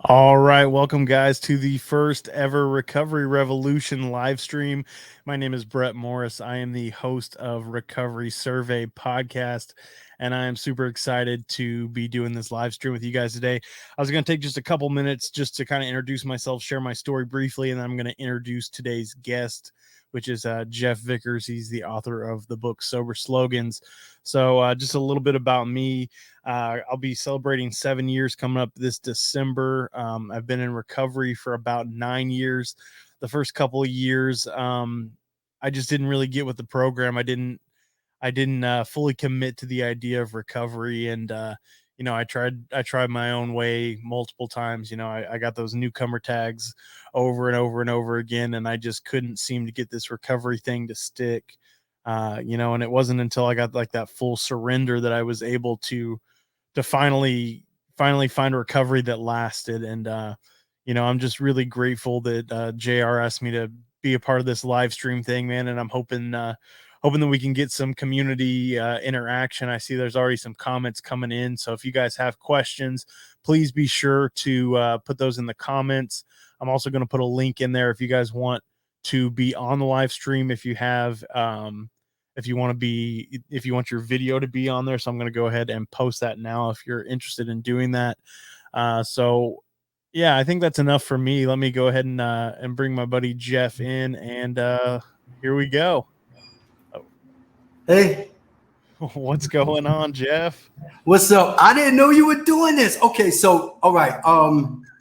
All right, welcome guys to the first ever Recovery Revolution live stream. My name is Brett Morris. I am the host of Recovery Survey podcast, and I am super excited to be doing this live stream with you guys today. I was going to take just a couple minutes just to kind of introduce myself, share my story briefly, and then I'm going to introduce today's guest, which is Jeff Vickers. He's the author of the book Sober Slogans. So just a little bit about me. I'll be celebrating 7 years coming up this December. I've been in recovery for about 9 years. The first couple of years, I just didn't really get with the program. I didn't fully commit to the idea of recovery, and I tried my own way multiple times. I got those newcomer tags over and over and over again, and I just couldn't seem to get this recovery thing to stick. And it wasn't until I got like that full surrender that I was able to finally find a recovery that lasted. And I'm just really grateful that JR asked me to be a part of this live stream thing, man. And I'm hoping that we can get some community interaction. I see there's already some comments coming in, so if you guys have questions, please be sure to put those in the comments. I'm also going to put a link in there if you guys want to be on the live stream, if you want your video to be on there. So I'm going to go ahead and post that now if you're interested in doing that. So yeah, I think that's enough for me. Let me go ahead and bring my buddy Jeff in, and here we go. Hey, what's going on, Jeff? what's up? I didn't know you were doing this. Okay, so all right.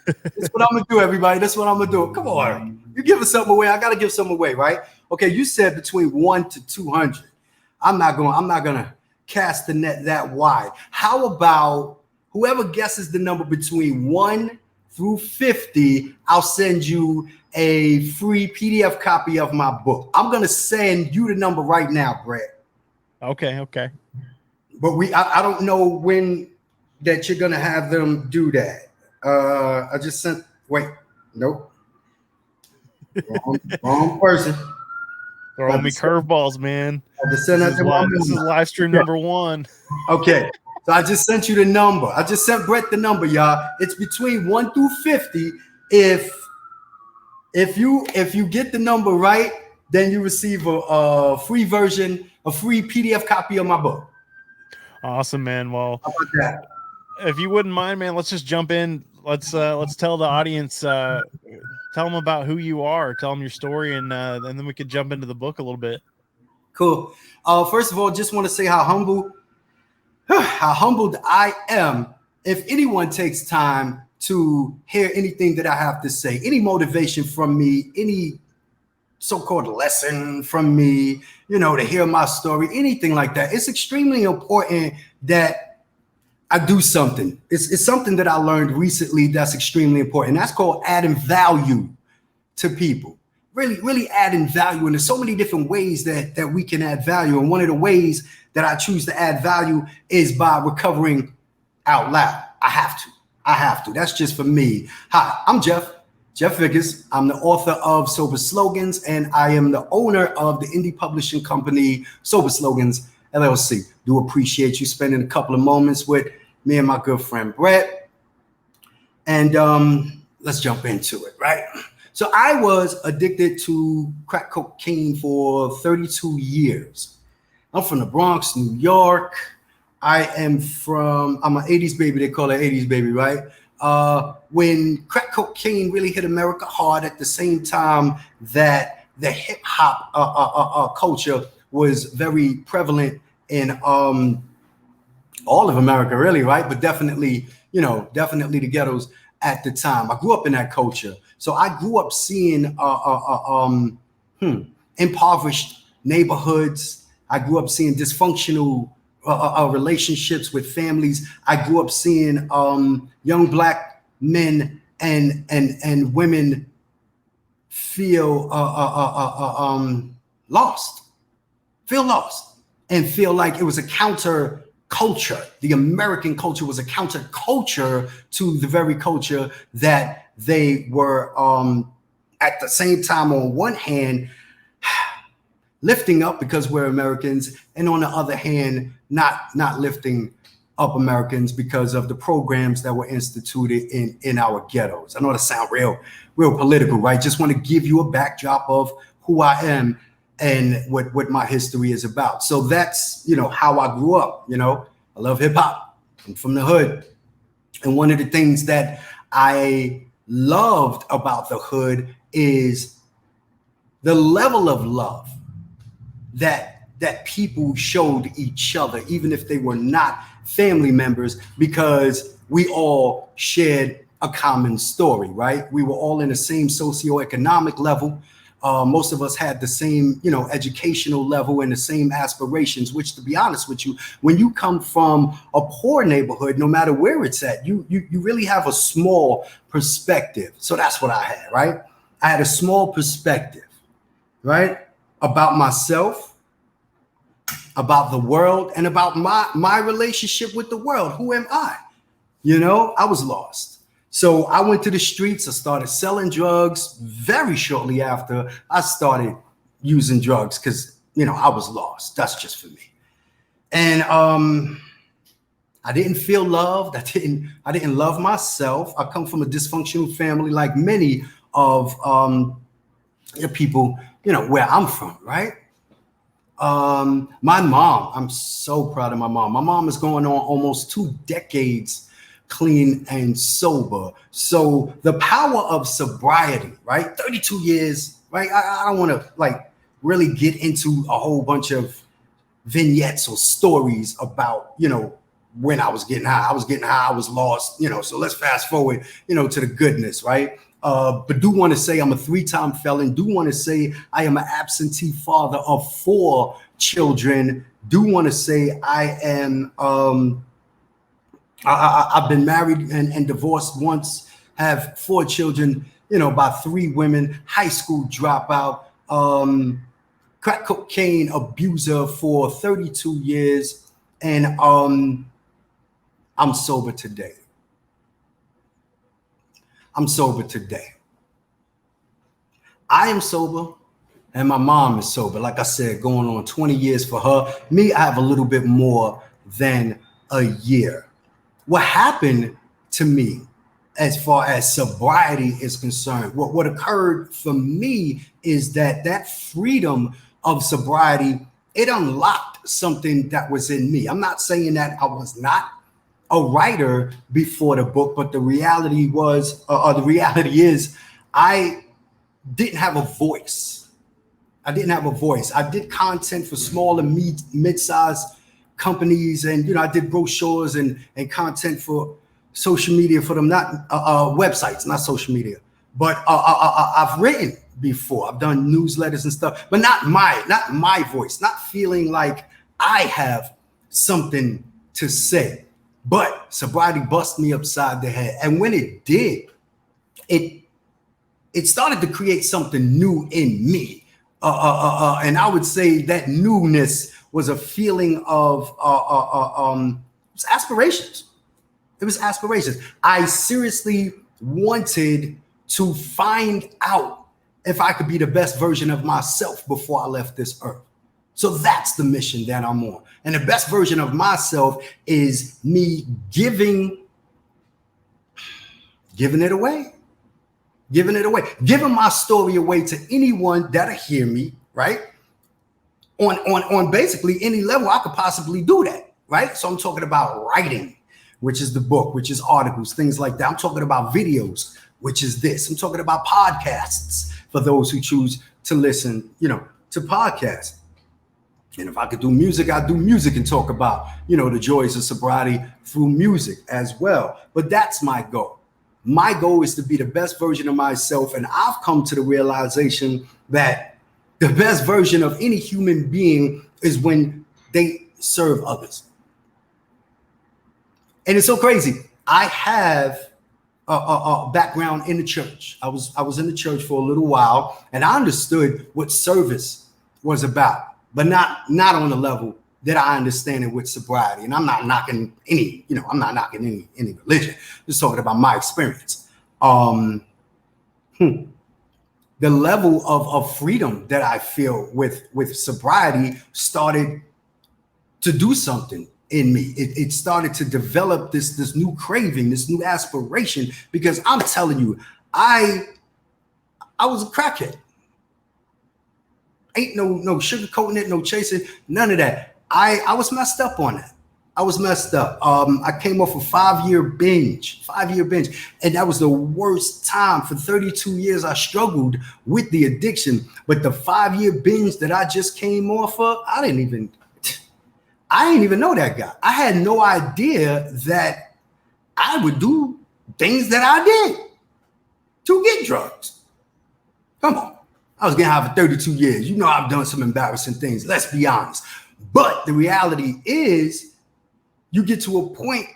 That's what I'm gonna do, everybody. That's what I'm gonna do. Come on, you giving something away. I gotta give something away, right? Okay, you said between 1 to 200. I'm not gonna cast the net that wide. How about whoever guesses the number between 1 through 50, I'll send you a free PDF copy of my book. I'm gonna send you the number right now, Brett. Okay. But I don't know when that you're gonna have them do that. I just sent. Wait, nope. Wrong person. Throwing me curveballs, man. This is live stream number 1. Okay, so I just sent you the number. I just sent Brett the number, y'all. It's between 1 through 50. If you get the number right, then you receive a free version, a free PDF copy of my book. Awesome, man. Well, how about that? If you wouldn't mind, man, let's just jump in. Let's tell the audience, tell them about who you are, tell them your story, and then we could jump into the book a little bit. Cool. First of all, just want to say how humbled I am. If anyone takes time to hear anything that I have to say, any motivation from me, any so-called lesson from me, to hear my story, anything like that, it's extremely important that I do something. It's something that I learned recently that's extremely important. That's called adding value to people. Really adding value. And there's so many different ways that we can add value. And one of the ways that I choose to add value is by recovering out loud. I have to. That's just for me. Hi, I'm Jeff Vickers. I'm the author of Sober Slogans, and I am the owner of the indie publishing company Sober Slogans, LLC. Do appreciate you spending a couple of moments with me and my good friend Brett. And let's jump into it, right? So I was addicted to crack cocaine for 32 years. I'm from the Bronx, New York. I'm an 80s baby. They call it 80s baby, right? When crack cocaine really hit America hard at the same time that the hip hop culture was very prevalent in all of America, really, right? But definitely the ghettos at the time. I grew up in that culture. So I grew up seeing impoverished neighborhoods. I grew up seeing dysfunctional relationships with families. I grew up seeing young Black men and women feel lost, and feel like it was a counter culture. The American culture was a counter culture to the very culture that they were at the same time, on one hand, lifting up because we're Americans, and on the other hand, not lifting up Americans because of the programs that were instituted in our ghettos. I know that sounds real political, right? Just want to give you a backdrop of who I am and what my history is about. So that's, how I grew up. I love hip hop. I'm from the hood. And one of the things that I loved about the hood is the level of love that people showed each other, even if they were not family members, because we all shared a common story, right? We were all in the same socioeconomic level. Most of us had the same, educational level and the same aspirations, which, to be honest with you, when you come from a poor neighborhood, no matter where it's at, you really have a small perspective. So that's what I had, right? I had a small perspective, right? About myself, about the world, and about my relationship with the world. Who am I? I was lost. So I went to the streets. I started selling drugs very shortly after I started using drugs because, I was lost. That's just for me. And I didn't feel loved. I didn't love myself. I come from a dysfunctional family like many of the people, where I'm from, right? My mom, I'm so proud of my mom. My mom is going on almost 2 decades clean and sober. So the power of sobriety, right? 32 years, right? I don't want to really get into a whole bunch of vignettes or stories about, when I was getting high. I was getting high, I was lost, so let's fast forward, to the goodness, right? But do want to say I'm a 3-time felon. Do want to say I am an absentee father of 4 children. Do want to say I am, I've been married and divorced once, have 4 children, by 3 women, high school dropout, crack cocaine abuser for 32 years. And I'm sober today. I'm sober today. I am sober and my mom is sober. Like I said, going on 20 years for her. Me, I have a little bit more than a year. What happened to me as far as sobriety is concerned, what occurred for me is that freedom of sobriety, it unlocked something that was in me. I'm not saying that I was not a writer before the book, but the reality is I didn't have a voice. I did content for small and mid-sized companies, and I did brochures and content for social media for them, not websites, not social media, but I've written before. I've done newsletters and stuff, but not my voice, not feeling like I have something to say. But sobriety busted me upside the head. And when it did, it started to create something new in me. And I would say that newness was a feeling of aspirations. It was aspirations. I seriously wanted to find out if I could be the best version of myself before I left this earth. So that's the mission that I'm on. And the best version of myself is me giving it away, giving my story away to anyone that'll hear me, right? On basically any level I could possibly do that, right? So I'm talking about writing, which is the book, which is articles, things like that. I'm talking about videos, which is this. I'm talking about podcasts for those who choose to listen, to podcasts. And if I could do music, I'd do music and talk about, the joys of sobriety through music as well. But that's my goal. My goal is to be the best version of myself. And I've come to the realization that the best version of any human being is when they serve others. And it's so crazy. I have a background in the church. I was in the church for a little while, and I understood what service was about, but not on the level that I understand it with sobriety. And I'm not knocking any, any religion. Just talking about my experience. The level of freedom that I feel with sobriety started to do something in me. It started to develop this new craving, this new aspiration, because I'm telling you, I was a crackhead. Ain't no sugarcoating it, no chasing, none of that. I was messed up on that. I was messed up. I came off a 5-year binge, and that was the worst time. For 32 years, I struggled with the addiction, but the 5-year binge that I just came off of, I didn't even know that guy. I had no idea that I would do things that I did to get drugs. Come on. I was getting high for 32 years. You know, I've done some embarrassing things. Let's be honest. But the reality is, you get to a point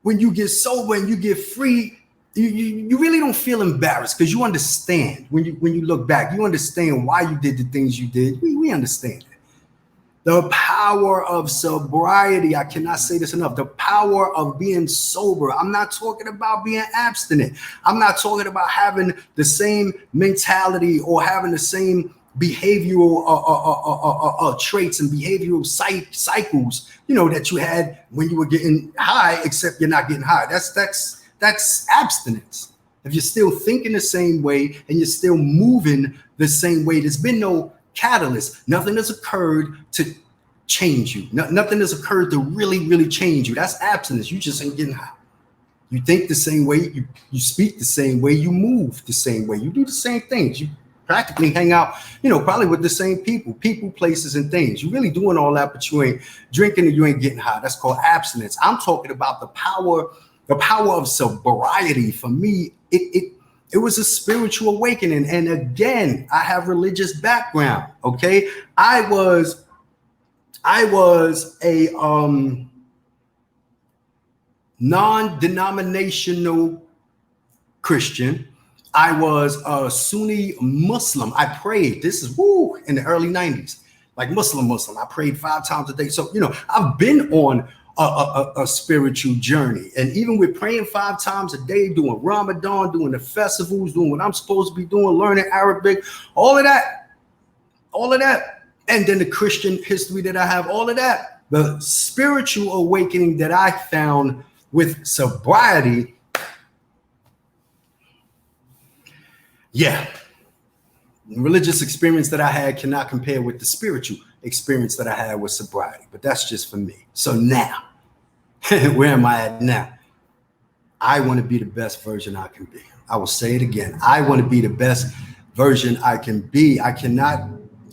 when you get sober and you get free, you really don't feel embarrassed, because you understand. When you look back, you understand why you did the things you did. We understand it. The power of sobriety, I cannot say this enough. The power of being sober. I'm not talking about being abstinent. I'm not talking about having the same mentality or having the same behavioral traits and behavioral cycles, that you had when you were getting high, except you're not getting high. That's abstinence. If you're still thinking the same way and you're still moving the same way, there's been no catalyst. Nothing has occurred to change you. Nothing has occurred to really change you. That's abstinence. You just ain't getting high. You think the same way, you speak the same way, you move the same way, you do the same things. You practically hang out, probably with the same people, places, and things. You're really doing all that, but you ain't drinking and you ain't getting high. That's called abstinence. I'm talking about the power of sobriety. For me, it was a spiritual awakening. And again, I have religious background. Okay. I was a non-denominational Christian. I was a Sunni Muslim. I prayed. This is in the early 90s, like Muslim. I prayed 5 times a day. So, I've been on a spiritual journey. And even with praying 5 times a day, doing Ramadan, doing the festivals, doing what I'm supposed to be doing, learning Arabic, all of that. And then the Christian history that I have, all of that. The spiritual awakening that I found with sobriety. Yeah, the religious experience that I had cannot compare with the spiritual experience that I had with sobriety, but that's just for me. So now, where am I at now? I want to be the best version I can be. I will say it again. I want to be the best version I can be. I cannot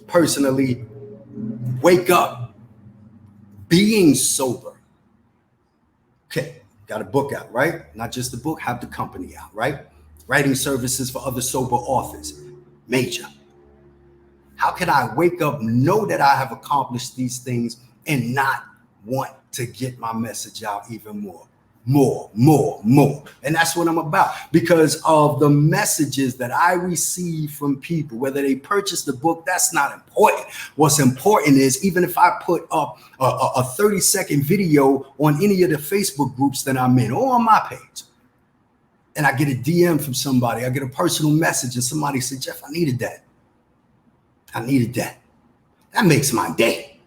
personally wake up being sober. Okay, got a book out, right? Not just the book, have the company out, right? Writing services for other sober authors, major. How can I wake up, know that I have accomplished these things, and not want to get my message out even more? And that's what I'm about, because of the messages that I receive from people. Whether they purchase the book, that's not important. What's important is, even if I put up a 30-second video on any of the Facebook groups that I'm in, or on my page, and I get a DM from somebody, I get a personal message, and somebody said, Jeff, I needed that. That makes my day.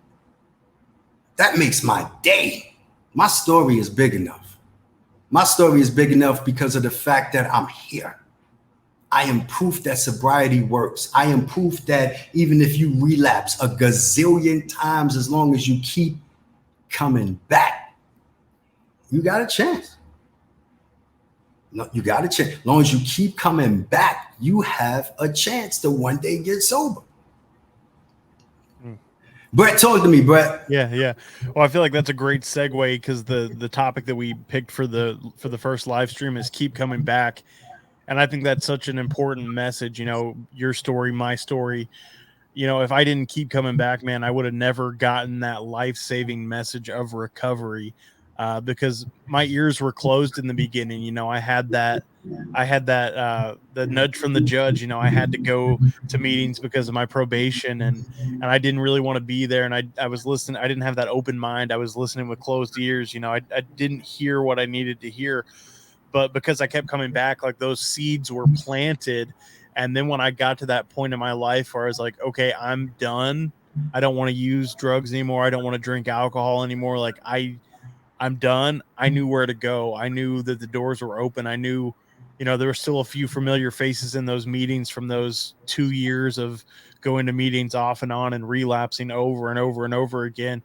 My story is big enough. My story is big enough because of the fact that I'm here. I am proof that sobriety works. I am proof that even if you relapse a gazillion times, as long as you keep coming back, you got a chance. No, you got a chance. As long as you keep coming back, you have a chance to one day get sober. Brett, talk to me, Brett. Yeah. Well, I feel like that's a great segue, because the topic that we picked for the first live stream is keep coming back. And I think that's such an important message. Your story, my story. If I didn't keep coming back, man, I would have never gotten that life-saving message of recovery. Because my ears were closed in the beginning. I had that the nudge from the judge. I had to go to meetings because of my probation, and I didn't really want to be there. And I was listening. I didn't have that open mind. I was listening with closed ears. I didn't hear what I needed to hear, but because I kept coming back, like, those seeds were planted. And then when I got to that point in my life where I was like, okay, I'm done, I don't want to use drugs anymore. I don't want to drink alcohol anymore. Like I'm done. I knew where to go. I knew that the doors were open. I knew, there were still a few familiar faces in those meetings from those 2 years of going to meetings off and on and relapsing over and over and over again.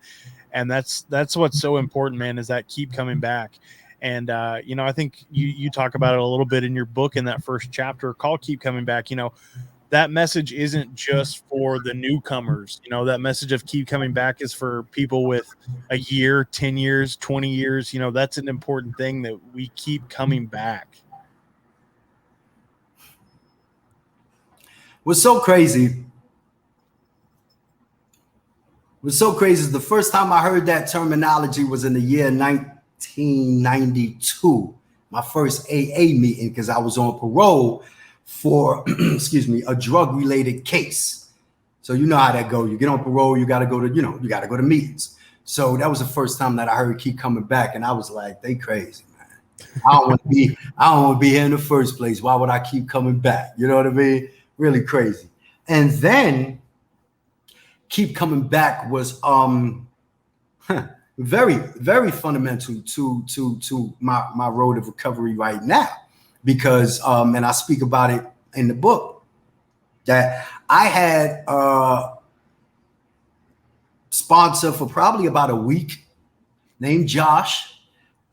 And that's what's so important, man, is that keep coming back. And I think you talk about it a little bit in your book in that first chapter called Keep Coming Back. That message isn't just for the newcomers. That message of keep coming back is for people with a year, 10 years, 20 years. That's an important thing, that we keep coming back. What's so crazy is the first time I heard that terminology was in the year 1992, my first AA meeting, because I was on parole for, excuse me, a drug-related case. So you know how that goes. You get on parole, you got to go to meetings. So that was the first time that I heard keep coming back, and I was like, they crazy, man. I don't want to be here in the first place. Why would I keep coming back? You know what I mean? Really crazy. And then keep coming back was very, very fundamental to my road of recovery right now, because and I speak about it in the book, that I had a sponsor for probably about a week named Josh.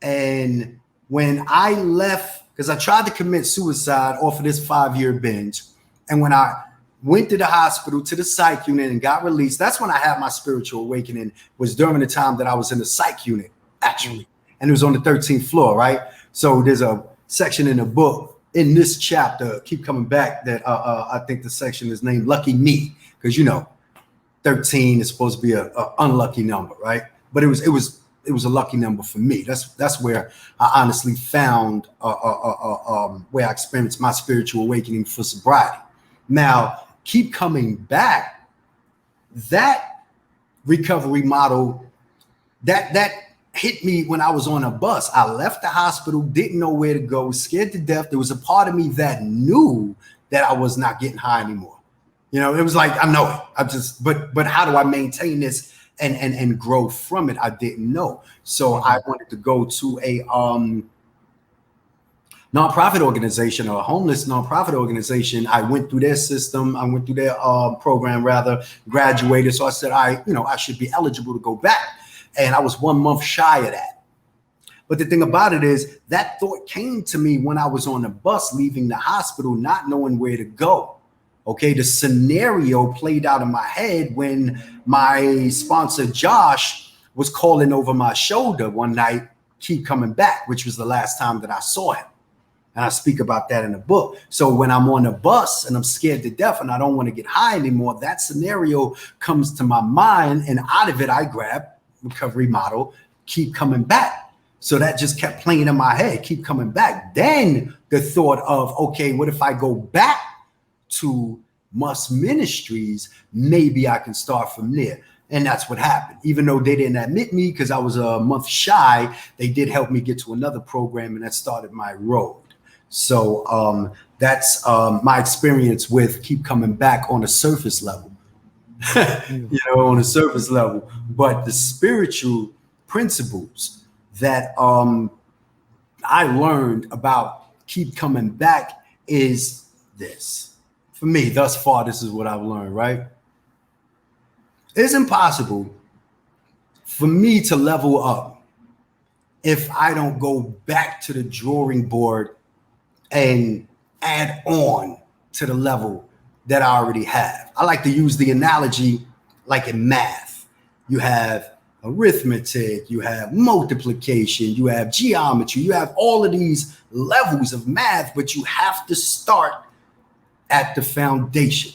And when I left, because I tried to commit suicide off of this 5-year binge, and when I went to the hospital, to the psych unit, and got released, that's when I had my spiritual awakening, was during the time that I was in the psych unit, actually. And it was on the 13th floor, right? So there's a section in the book, in this chapter, Keep Coming Back, that I think the section is named Lucky Me, because 13 is supposed to be a unlucky number, right? But it was a lucky number for me. That's where I honestly found where I experienced my spiritual awakening for sobriety. Now, keep coming back, that recovery model, that hit me when I was on a bus. I left the hospital, didn't know where to go, scared to death. There was a part of me that knew that I was not getting high anymore. It was like, I know it. But how do I maintain this and grow from it? I didn't know. So I wanted to go to a nonprofit organization, or a homeless nonprofit organization. I went through their system. I went through their program, rather, graduated. So I said, I should be eligible to go back. And I was 1 month shy of that. But the thing about it is, that thought came to me when I was on the bus leaving the hospital, not knowing where to go. Okay, the scenario played out in my head when my sponsor, Josh, was calling over my shoulder one night, keep coming back, which was the last time that I saw him. And I speak about that in the book. So when I'm on a bus and I'm scared to death and I don't want to get high anymore, that scenario comes to my mind, and out of it, I grab recovery model, keep coming back. So that just kept playing in my head, keep coming back. Then the thought of, okay, what if I go back to Musk Ministries? Maybe I can start from there. And that's what happened. Even though they didn't admit me because I was a month shy, they did help me get to another program, and that started my road. So that's my experience with keep coming back on a surface level. On a surface level. But the spiritual principles that I learned about keep coming back is this. For me, thus far, this is what I've learned, right? It's impossible for me to level up if I don't go back to the drawing board and add on to the level that I already have. I like to use the analogy like in math. You have arithmetic, you have multiplication, you have geometry, you have all of these levels of math, but you have to start at the foundation,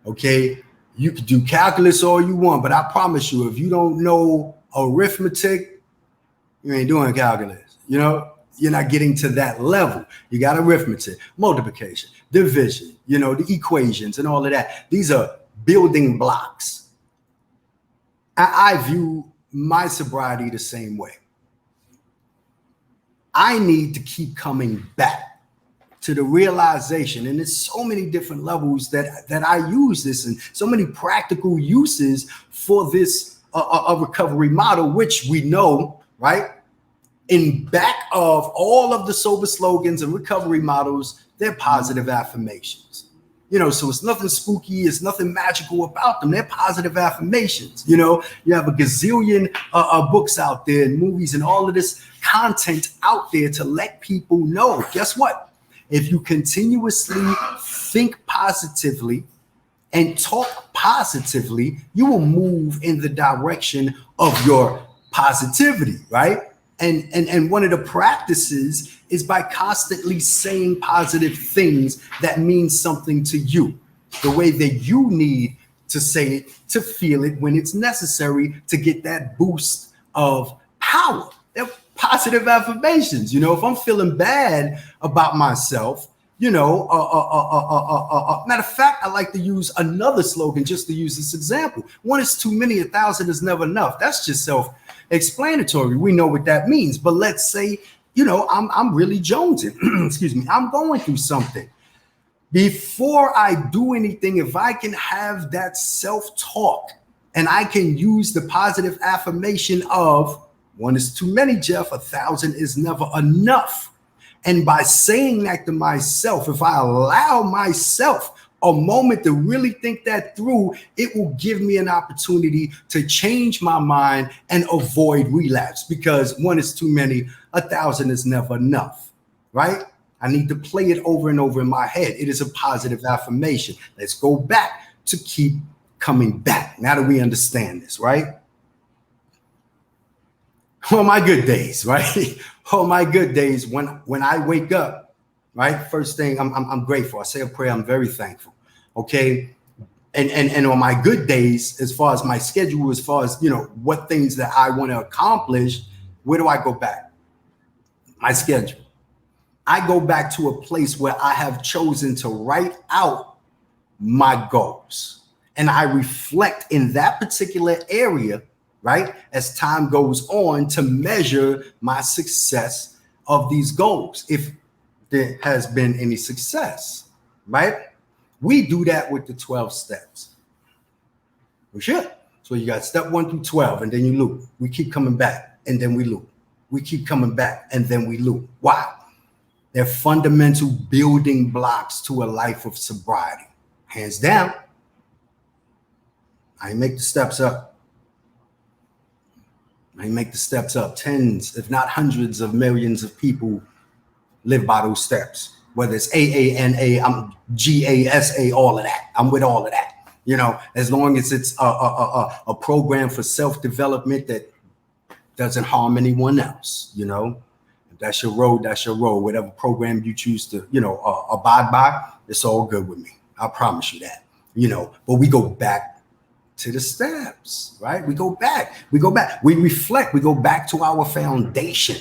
okay? You can do calculus all you want, but I promise you, if you don't know arithmetic, you ain't doing calculus, You're not getting to that level. You got arithmetic, multiplication, division, the equations and all of that. These are building blocks. I view my sobriety the same way. I need to keep coming back to the realization, and there's so many different levels that I use this, and so many practical uses for this a recovery model, which we know, right? In back of all of the sober slogans and recovery models, they're positive affirmations. So it's nothing spooky, it's nothing magical about them. They're positive affirmations. You have a gazillion books out there and movies and all of this content out there to let people know. Guess what? If you continuously think positively and talk positively, you will move in the direction of your positivity, right? And one of the practices is by constantly saying positive things that mean something to you, the way that you need to say it, to feel it when it's necessary to get that boost of power. They're positive affirmations. If I'm feeling bad about myself, matter of fact, I like to use another slogan just to use this example. 1 is too many, 1,000 is never enough. That's just self-explanatory. We know what that means. But let's say, I'm really jonesing. Excuse me. I'm going through something. Before I do anything, if I can have that self-talk and I can use the positive affirmation of 1 is too many, Jeff, 1,000 is never enough. And by saying that to myself, if I allow myself a moment to really think that through, it will give me an opportunity to change my mind and avoid relapse, because 1 is too many, 1,000 is never enough, right? I need to play it over and over in my head. It is a positive affirmation. Let's go back to keep coming back. Now that we understand this, right? On my good days, right? On my good days, when I wake up, right? First thing, I'm grateful. I say a prayer. I'm very thankful. Okay. And on my good days, as far as my schedule, as far as, what things that I want to accomplish, where do I go back? My schedule. I go back to a place where I have chosen to write out my goals, and I reflect in that particular area, right, as time goes on, to measure my success of these goals, if there has been any success, right? We do that with the 12 steps. We should. So you got step 1 through 12, and then you loop. We keep coming back, and then we loop. We keep coming back, and then we loop. Why? They're fundamental building blocks to a life of sobriety. Hands down. I make the steps up. I make the steps up. Tens, if not hundreds of millions of people live by those steps. Whether it's AANA, I'm GASA, all of that. I'm with all of that. As long as it's a program for self-development that doesn't harm anyone else, If that's your road, that's your road. Whatever program you choose to, abide by, it's all good with me. I promise you that, but we go back to the steps, right? We go back, we reflect, we go back to our foundation.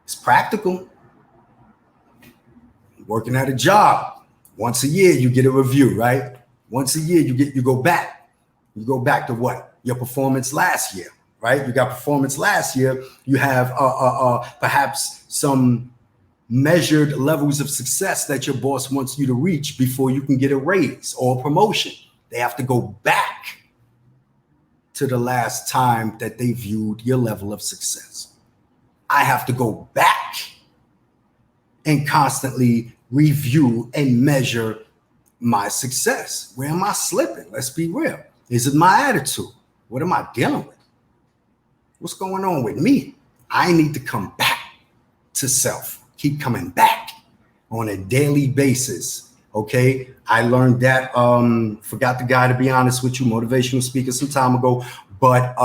It's practical. Working at a job, once a year, you get a review, right? Once a year, you go back to what? Your performance last year, right? You got performance last year. You have perhaps some measured levels of success that your boss wants you to reach before you can get a raise or a promotion. They have to go back to the last time that they viewed your level of success. I have to go back and constantly review and measure my success. Where am I slipping? Let's be real. Is it my attitude? What am I dealing with? What's going on with me? I need to come back to self. Keep coming back on a daily basis. Okay. I learned that, forgot the guy, to be honest with you, motivational speaker some time ago, but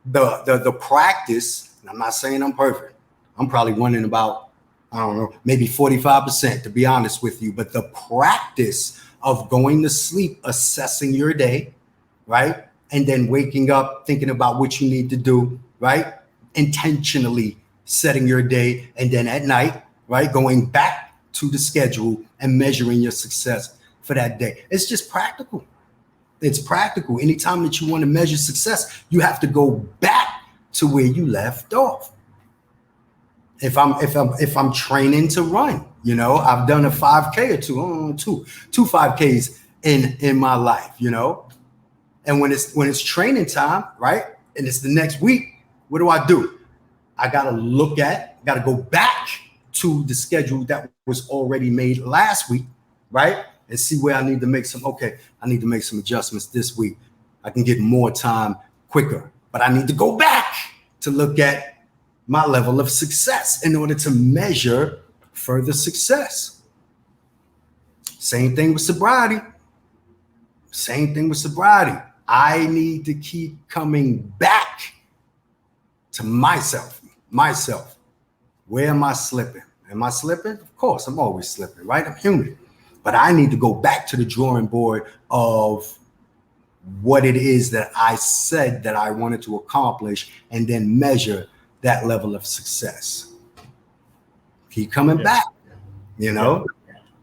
the practice, and I'm not saying I'm perfect. I'm probably running about, I don't know, maybe 45%, to be honest with you, but the practice of going to sleep, assessing your day, right? And then waking up, thinking about what you need to do, right? Intentionally setting your day. And then at night, right? Going back to the schedule and measuring your success for that day. It's just practical. It's practical. Anytime that you want to measure success, you have to go back to where you left off. if I'm training to run, you know, I've done a 5K or two 5Ks in my life, you know. And when it's training time, right? And it's the next week, what do? I gotta go back to the schedule that was already made last week, right? And see where I need to make some adjustments this week. I can get more time quicker, but I need to go back to look at my level of success in order to measure further success. Same thing with sobriety. I need to keep coming back to myself. Where am I slipping? Am I slipping? Of course, I'm always slipping, right? I'm human. But I need to go back to the drawing board of what it is that I said that I wanted to accomplish and then measure that level of success. Keep coming back, you know?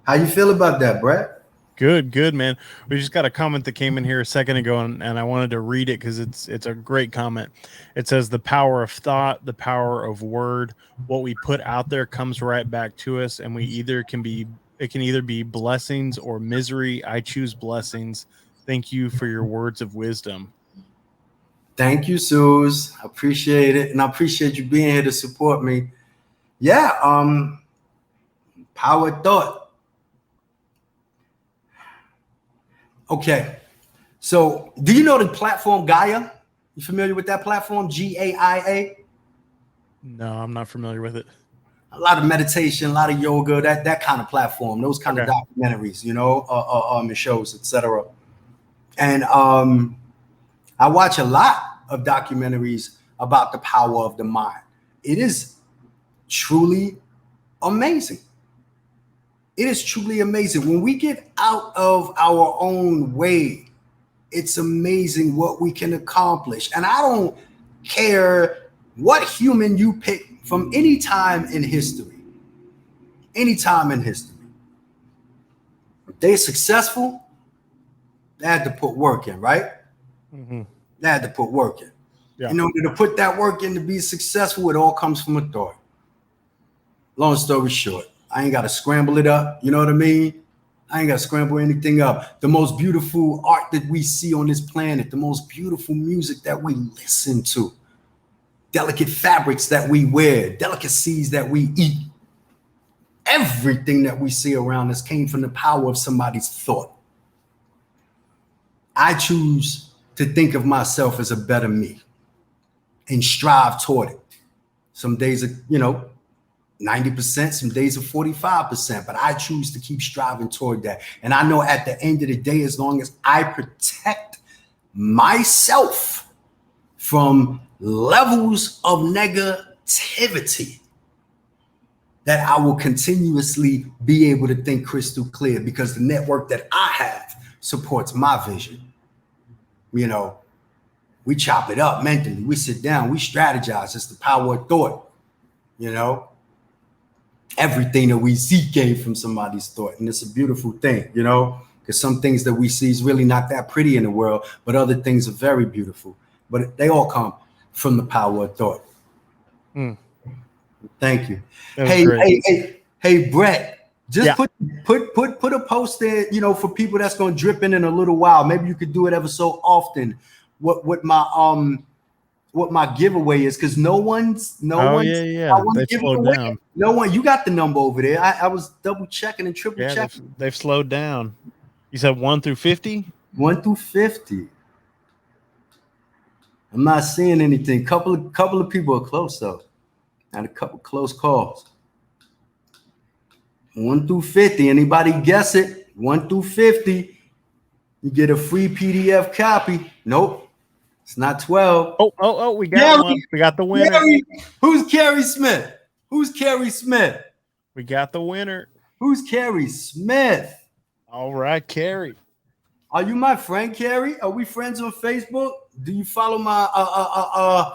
How you feel about that, Brett? Good, man. We just got a comment that came in here a second ago, and I wanted to read it because it's a great comment. It says, the power of thought, the power of word, what we put out there comes right back to us, and it can either be blessings or misery. I choose blessings. Thank you for your words of wisdom. Thank you, Suze. I appreciate it, and I appreciate you being here to support me. Yeah, power of thought. Okay, so do you know the platform Gaia? You familiar with that platform, GAIA? No, I'm not familiar with it. A lot of meditation, a lot of yoga, that kind of platform, those kind of documentaries, you know, and shows, etc. And I watch a lot of documentaries about the power of the mind. It is truly amazing. It is truly amazing. When we get out of our own way, it's amazing what we can accomplish. And I don't care what human you pick from any time in history. If they're successful, they had to put work in, right? Mm-hmm. They had to put work in. Yeah. In order to put that work in to be successful, it all comes from a thought. Long story short, I ain't got to scramble it up. You know what I mean? I ain't got to scramble anything up. The most beautiful art that we see on this planet, the most beautiful music that we listen to, delicate fabrics that we wear, delicacies that we eat, everything that we see around us came from the power of somebody's thought. I choose to think of myself as a better me and strive toward it. Some days are, 90%, some days are 45%, but I choose to keep striving toward that. And I know at the end of the day, as long as I protect myself from levels of negativity, that I will continuously be able to think crystal clear, because the network that I have supports my vision. You know, we chop it up mentally, we sit down, we strategize. It's the power of thought, you know. Everything that we see came from somebody's thought, and it's a beautiful thing, you know, because some things that we see is really not that pretty in the world, but other things are very beautiful. But they all come from the power of thought. Thank you. Hey, Brett, just put a post there, you know, for people that's going to drip in a little while. Maybe you could do it ever so often. What my giveaway is, because no one's they slowed down. No one, you got the number over there. I was double checking and triple checking. They've slowed down. You said 1 through 50? 1 through 50. I'm not seeing anything. Couple of people are close though. Had a couple close calls. 1 through 50. Anybody guess it? 1 through 50. You get a free PDF copy. Nope. It's not 12. Oh, we got one. We got the winner. Who's Carrie Smith? We got the winner. Who's Carrie Smith? All right, Carrie. Are you my friend, Carrie? Are we friends on Facebook? Do you follow my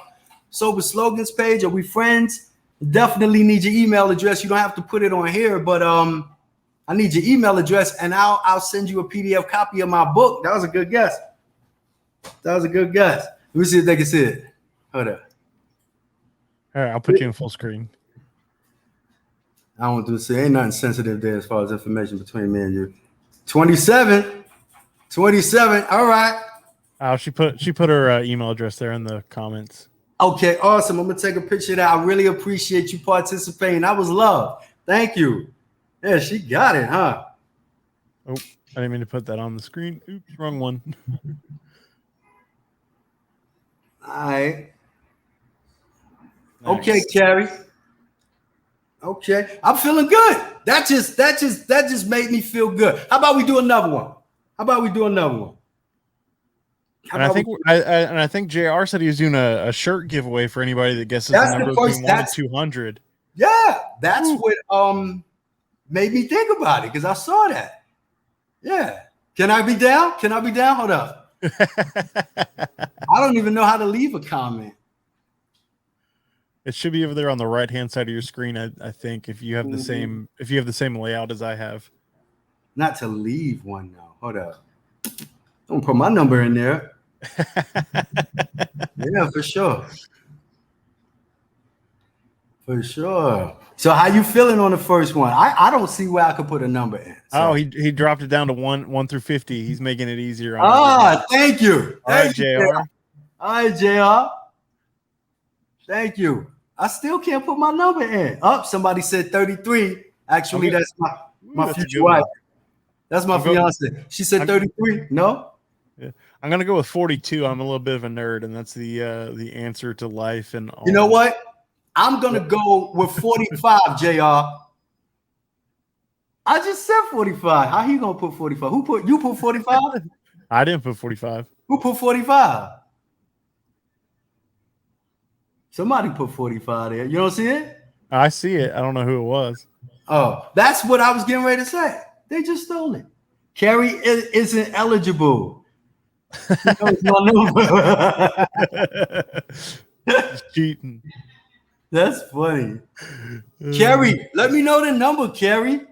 Sober Slogans page? Are we friends? Definitely need your email address. You don't have to put it on here, but I need your email address, and I'll send you a PDF copy of my book. That was a good guess. Let me see if they can see it. Hold up. All right, I'll put you in full screen. I don't do say ain't nothing sensitive there as far as information between me and you. 27. 27. All right. Oh, she put her email address there in the comments. Okay, awesome. I'm gonna take a picture of that. I really appreciate you participating. That was love. Thank you. Yeah, she got it, huh? Oh, I didn't mean to put that on the screen. Oops, wrong one. All right. Nice. Okay, Carrie. Okay, I'm feeling good. That just made me feel good. How about we do another one? And I think JR said he was doing a shirt giveaway for anybody that guesses the number between 1 to 200. Yeah, that's what made me think about it because I saw that. Yeah. Can I be down? Hold up. I don't even know how to leave a comment. It should be over there on the right hand side of your screen. I think if you have the same layout as I have. Not to leave one now. Hold up. Don't put my number in there. Yeah, for sure. For sure. So how you feeling on the first one? I don't see where I could put a number in. So. Oh, he dropped it down to 1 through 50. He's making it easier on everybody. Thank you. All right, JR. All right, JR. Thank you. I still can't put my number in. Somebody said 33. Actually, that's my future wife. That's my fiance. She said 33. No? Yeah. I'm gonna go with 42. I'm a little bit of a nerd, and that's the answer to life and all. You know what? I'm gonna go with 45, JR. I just said 45. How he gonna put 45? You put 45? I didn't put 45. Who put 45? Somebody put 45 there. You don't see it? I see it. I don't know who it was. Oh, that's what I was getting ready to say. They just stole it. Carrie isn't eligible. Cheating. That's funny. Carrie, let me know the number, Carrie.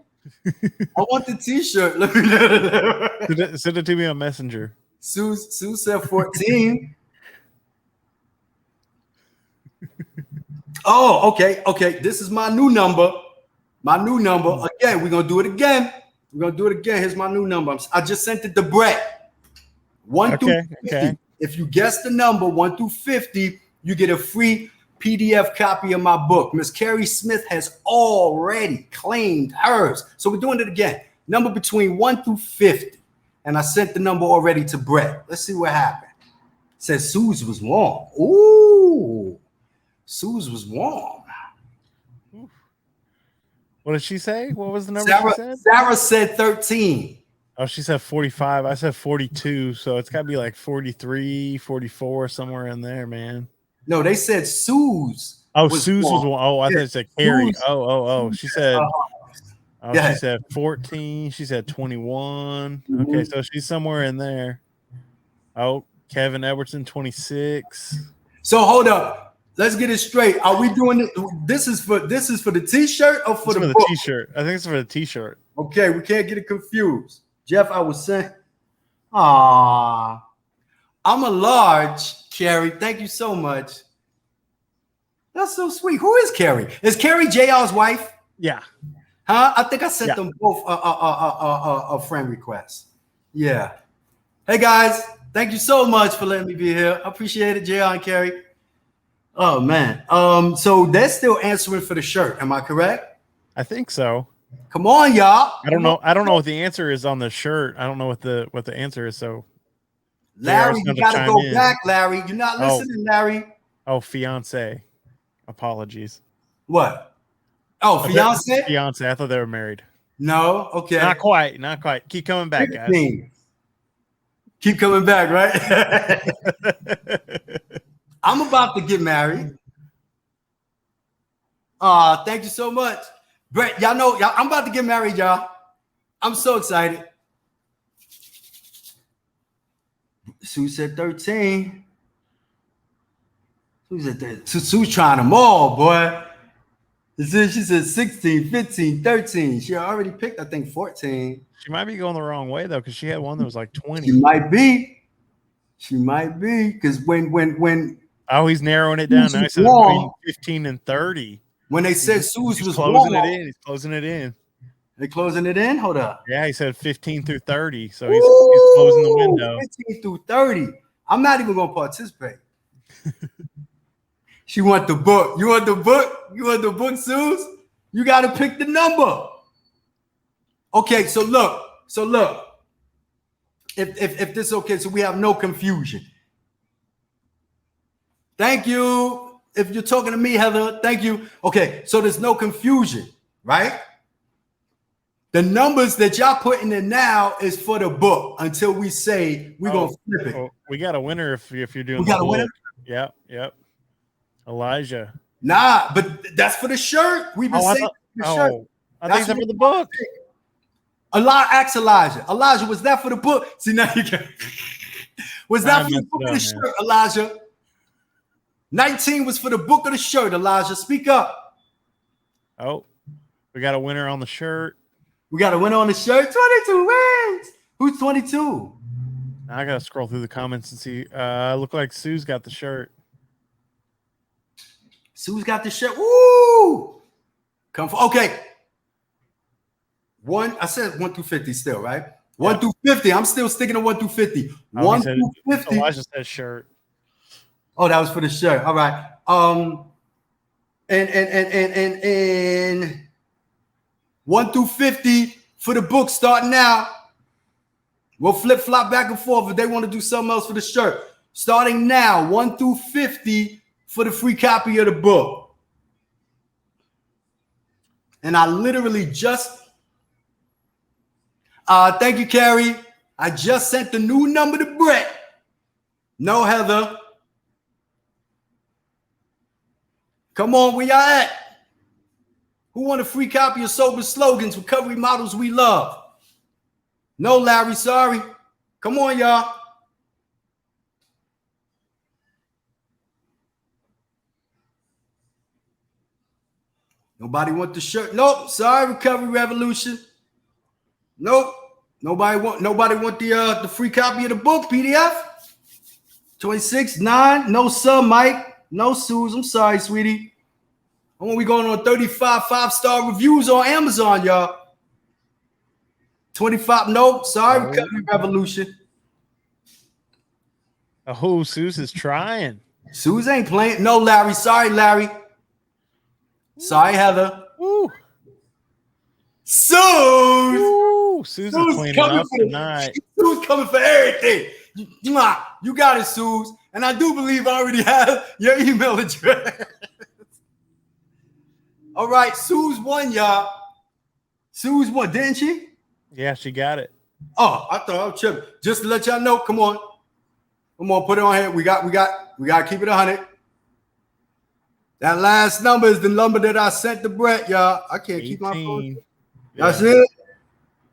I want the t-shirt. Let me know. Send it to me on Messenger. Sue said 14. Oh, okay. This is my new number. Again, we're gonna do it again. Here's my new number. I just sent it to Brett. 1 through 50. Okay. If you guess the number 1 through 50, you get a free PDF copy of my book. Miss Carrie Smith has already claimed hers. So we're doing it again. Number between 1 through 50. And I sent the number already to Brett. Let's see what happened. It says Suze was warm. Ooh. Suze was warm. What did she say? What was the number she said? Sarah said 13. Oh, she said 45. I said 42. So it's got to be like 43, 44, somewhere in there, man. No, they said Suze. Oh, Suze was one. Oh, I thought it said Carrie. Oh. She said, she said 14. She said 21. Okay, so she's somewhere in there. Oh, Kevin Edwardson, 26. So hold up. Let's get it straight. Are we doing it? This is for the t-shirt or for the t-shirt? I think it's for the t-shirt. Okay, we can't get it confused. Jeff, I was saying, I'm a large, Carrie. Thank you so much. That's so sweet. Who is Carrie? Is Carrie JR's wife? Yeah. Huh? I think I sent them both a friend request. Yeah. Hey guys, thank you so much for letting me be here. I appreciate it, JR and Carrie. Oh man. So they're still answering for the shirt. Am I correct? I think so. Come on, y'all. I don't know what the answer is on the shirt. I don't know what the answer is. So Larry, you gotta go back, Larry. You're not listening, Larry. Oh, fiance. Apologies. What? Oh, fiance? Fiance. I thought they were married. No, okay. Not quite. Keep coming back, guys. Keep coming back, right? I'm about to get married. Thank you so much. Brett, y'all know, I'm about to get married, y'all. I'm so excited. Sue said 13. Sue said 13. Sue's trying them all, boy. She said 16, 15, 13. She already picked, I think, 14. She might be going the wrong way, though, because she had one that was like 20. She might be. Because when oh, he's narrowing it down. Now he said between 15 and 30. When they said Sue's was closing warm, it in. He's closing it in. they closing it in. Hold up. Yeah, he said 15 through 30. So he's closing the window. 15 through 30. I'm not even gonna participate. She want the book. You want the book? You want the book, Suze? You gotta pick the number. Okay, so look. If this is okay, so we have no confusion. Thank you. If you're talking to me, Heather, thank you. Okay, so there's no confusion, right? The numbers that y'all putting in now is for the book until we say we're gonna flip it. Oh, we got a winner if you're doing. We got a winner. Yep. Elijah. Nah, but that's for the shirt. We've been saying the shirt. I think that's for the book. Ask Elijah. Elijah, was that for the book? See, now you can. Was that for the book or the shirt, Elijah? 19 was for the book or the shirt, Elijah. Speak up. Oh, we got a winner on the shirt. We got a winner on the shirt. 22 wins. Who's 22? I gotta scroll through the comments and see. Look like Sue's got the shirt. Sue's got the shirt. Woo! Okay. I said 1 through 50 still, right? 1 through 50. I'm still sticking to 1 through 50. 1 through 50. Elijah said shirt. Oh, that was for the shirt. All right. And 1 through 50 for the book starting now. We'll flip-flop back and forth if they want to do something else for the shirt. Starting now, 1 through 50 for the free copy of the book. And I literally just thank you, Carrie. I just sent the new number to Brett. No, Heather. Come on, where y'all at? Who want a free copy of Sober Slogans, recovery models we love? No, Larry, sorry. Come on, y'all. Nobody want the shirt. Nope. Sorry, Recovery Revolution. Nope. Nobody want the free copy of the book, PDF. 26.9. No, sir, Mike. No, Suze. I'm sorry, sweetie. I want we going on 35 5-star reviews on Amazon, y'all. 25. Nope. Sorry, Recovery Revolution. Oh, Suze is trying. Suze ain't playing. No, Larry. Sorry, Larry. Sorry, Heather. Woo. Suze. Woo. Suze is cleaning up tonight. Suze coming for everything. You got it, Suze. And I do believe I already have your email address. All right, Suze won, y'all. Suze won, didn't she? Yeah, she got it. Oh, I thought I was tripping. Just to let y'all know, come on, put it on here. We got to keep it 100. That last number is the number that I sent to Brett, y'all. I can't 18. keep my phone. That's it.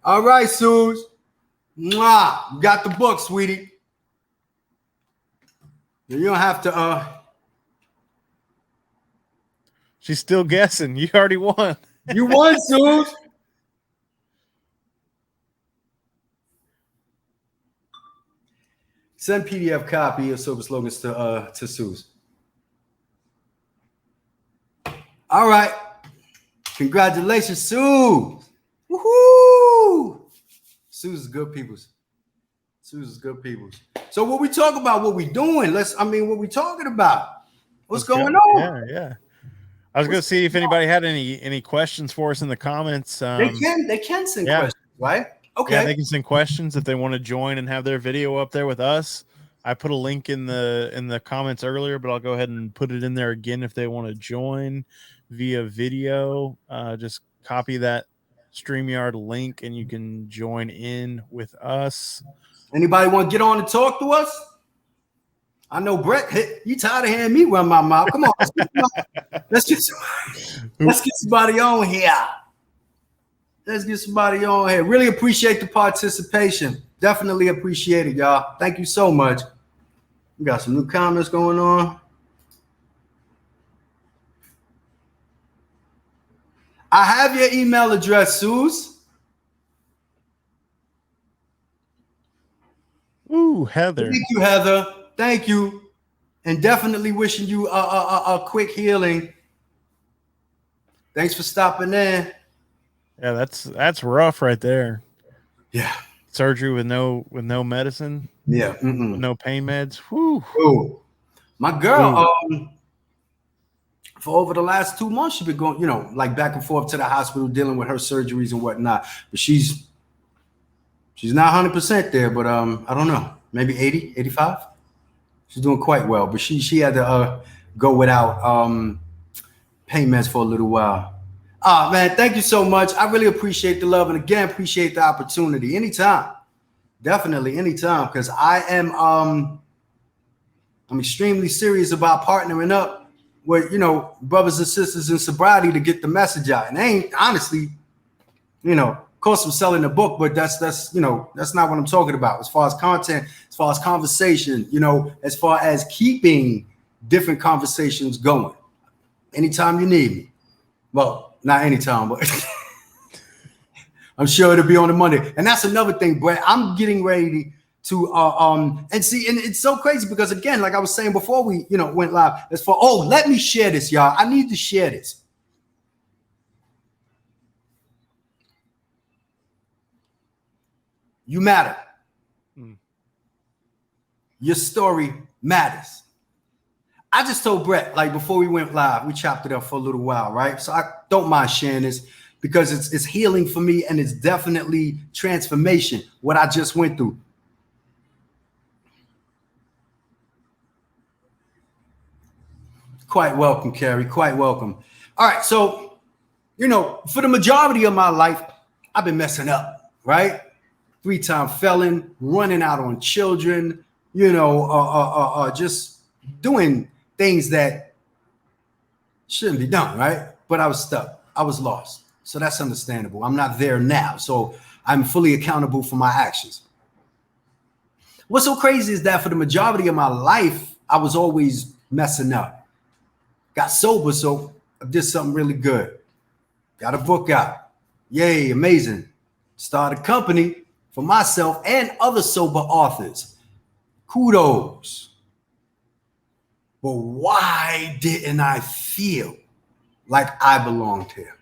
All right, Suze. Mwah. You got the book, sweetie. You don't have to. She's still guessing. You already won. You won, Suze. Send PDF copy of Sober Slogans to Suze. All right. Congratulations, Suze. Woohoo! Suze is good peoples. Suze is good peoples. So what we talk about, what we doing? What we talking about? What's going on? Yeah. I was going to see if anybody had any questions for us in the comments. They can send questions, right? Okay. Yeah, they can send questions if they want to join and have their video up there with us. I put a link in the comments earlier, but I'll go ahead and put it in there again if they want to join via video. Just copy that StreamYard link and you can join in with us. Anybody want to get on and talk to us? I know Brett, you tired of hearing me run my mouth. Come on, let's get somebody on here. Let's get somebody on here. Really appreciate the participation. Definitely appreciate it, y'all. Thank you so much. We got some new comments going on. I have your email address, Suze. Ooh, Heather. Thank you, Heather. Thank you. And definitely wishing you a quick healing. Thanks for stopping in. Yeah, that's rough right there. Yeah. Surgery with no medicine, Yeah. with no pain meds. Whew. Ooh. My girl, Ooh. for over the last 2 months, she's been going, like back and forth to the hospital dealing with her surgeries and whatnot. But she's not 100% there, but I don't know, maybe 80, 85. She's doing quite well, but she had to go without pain meds for a little while. Man, thank you so much. I really appreciate the love, and again, appreciate the opportunity. Anytime, definitely anytime, because I'm extremely serious about partnering up with brothers and sisters in sobriety to get the message out. And they ain't honestly, of course, I'm selling the book, but that's not what I'm talking about. As far as content, as far as conversation, as far as keeping different conversations going. Anytime you need me. Well, not anytime, but I'm sure it'll be on the Monday. And that's another thing, Brett. I'm getting ready to and see, and it's so crazy because again, like I was saying before we went live, let me share this, y'all. I need to share this. You matter. Your story matters. I just told Brett, like before we went live, we chopped it up for a little while, right? So I don't mind sharing this because it's healing for me, and it's definitely transformation, what I just went through. Quite welcome, Carrie. Quite welcome. All right, so for the majority of my life, I've been messing up, right? 3-time felon, running out on children, just doing things that shouldn't be done, right? But I was stuck. I was lost. So that's understandable. I'm not there now. So I'm fully accountable for my actions. What's so crazy is that for the majority of my life, I was always messing up. Got sober, so I did something really good. Got a book out. Yay, amazing. Started a company for myself and other sober authors. Kudos. But why didn't I feel like I belonged here?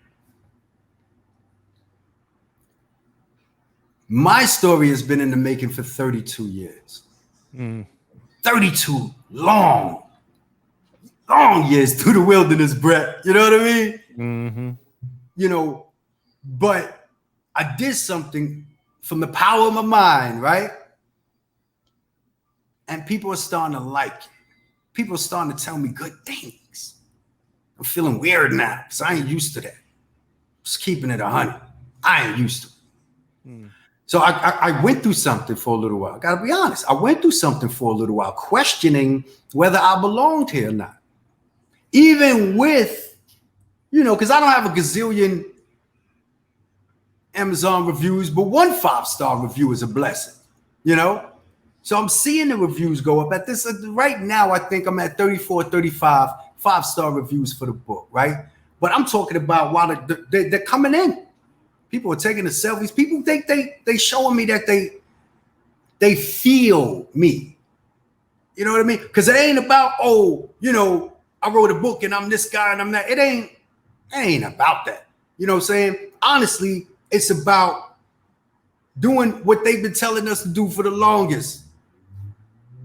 My story has been in the making for 32 years. 32 long years through the wilderness, Brett. You know what I mean? Mm-hmm. But I did something from the power of my mind, right? And people are starting to like it. People are starting to tell me good things. I'm feeling weird now because I ain't used to that. Just keeping it 100. I ain't used to it. So I went through something for a little while. Got to be honest. I went through something for a little while, questioning whether I belonged here or not. Even with, because I don't have a gazillion Amazon reviews, but one 5-star review is a blessing, So I'm seeing the reviews go up at this. Right now, I think I'm at 34, 35 5-star reviews for the book, right? But I'm talking about while they're coming in. People are taking the selfies. People think they showing me that they feel me. You know what I mean? Because it ain't about, I wrote a book and I'm this guy and I'm that. It ain't about that. You know what I'm saying? Honestly, it's about doing what they've been telling us to do for the longest.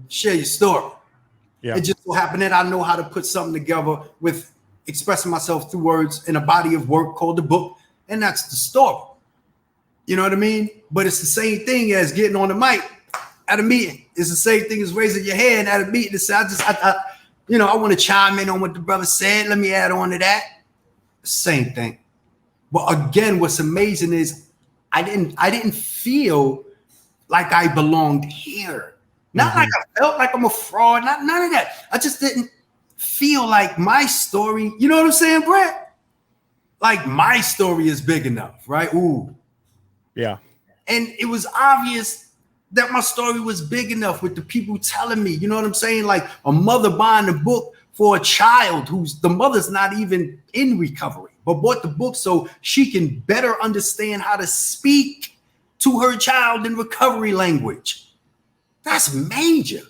Share your story. Yeah. It just so happened that I know how to put something together with expressing myself through words in a body of work called the book, and that's the story. You know what I mean? But it's the same thing as getting on the mic at a meeting. It's the same thing as raising your hand at a meeting to say, I want to chime in on what the brother said. Let me add on to that. Same thing. But again, what's amazing is I didn't feel like I belonged here. Not like I felt like I'm a fraud. None of that. I just didn't feel like my story. You know what I'm saying, Brett? Like my story is big enough, right? Ooh. Yeah. And it was obvious that my story was big enough with the people telling me, you know what I'm saying? Like a mother buying a book for a child who's the mother's not even in recovery, but bought the book so she can better understand how to speak to her child in recovery language. That's major.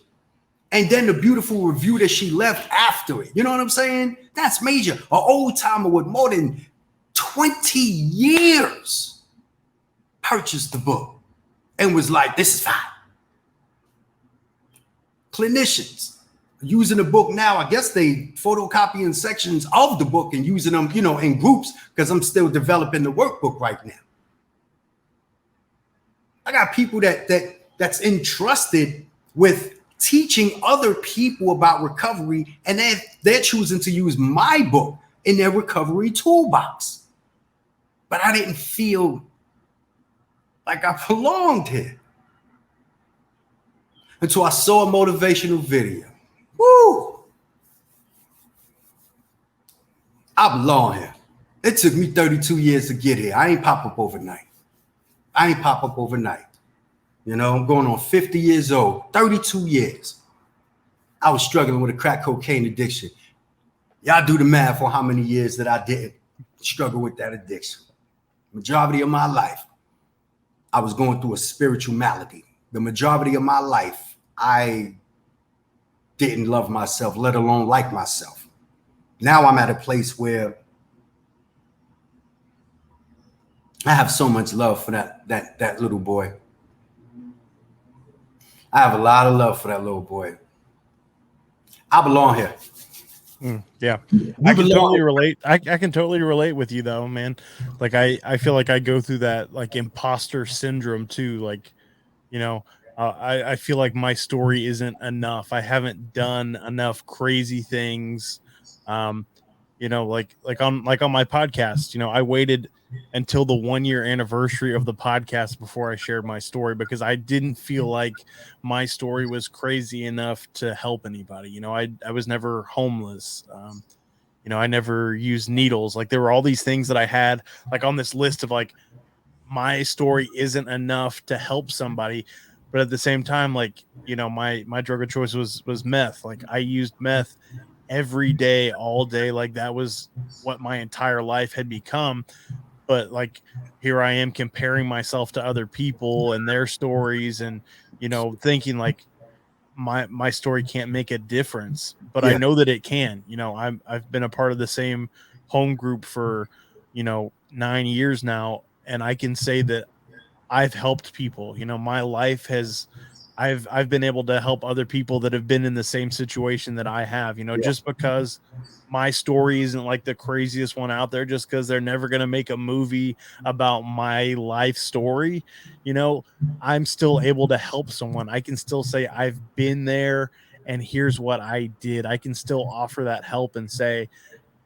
And then the beautiful review that she left after it. You know what I'm saying? That's major. An old timer with more than 20 years, purchased the book and was like, this is fine. Clinicians using the book now. I guess they photocopying sections of the book and using them, in groups, because I'm still developing the workbook right now. I got people that's entrusted with teaching other people about recovery, and they're choosing to use my book in their recovery toolbox. But I didn't feel like I belonged here until I saw a motivational video. Woo! I belong here. It took me 32 years to get here. I ain't pop up overnight. I'm going on 50 years old, 32 years. I was struggling with a crack cocaine addiction. Y'all do the math on how many years that I didn't struggle with that addiction. Majority of my life, I was going through a spiritual malady. The majority of my life, I didn't love myself, let alone like myself. Now I'm at a place where I have so much love for that little boy. I have a lot of love for that little boy. I belong here. Yeah, I can totally relate. I can totally relate with you though, man. Like I feel like I go through that like imposter syndrome too. Like, I feel like my story isn't enough. I haven't done enough crazy things. Like on my podcast, I waited until the 1-year anniversary of the podcast before I shared my story, because I didn't feel like my story was crazy enough to help anybody. I was never homeless. I never used needles. Like there were all these things that I had like on this list of like, my story isn't enough to help somebody. But at the same time, like, my drug of choice was meth. Like I used meth every day, all day. Like that was what my entire life had become. But like, here I am comparing myself to other people and their stories and, thinking like my story can't make a difference, but I know that it can. I've been a part of the same home group for, 9 years now. And I can say that I've helped people. My life has, I've been able to help other people that have been in the same situation that I have, just because my story isn't like the craziest one out there, just because they're never going to make a movie about my life story. I'm still able to help someone. I can still say I've been there and here's what I did. I can still offer that help and say,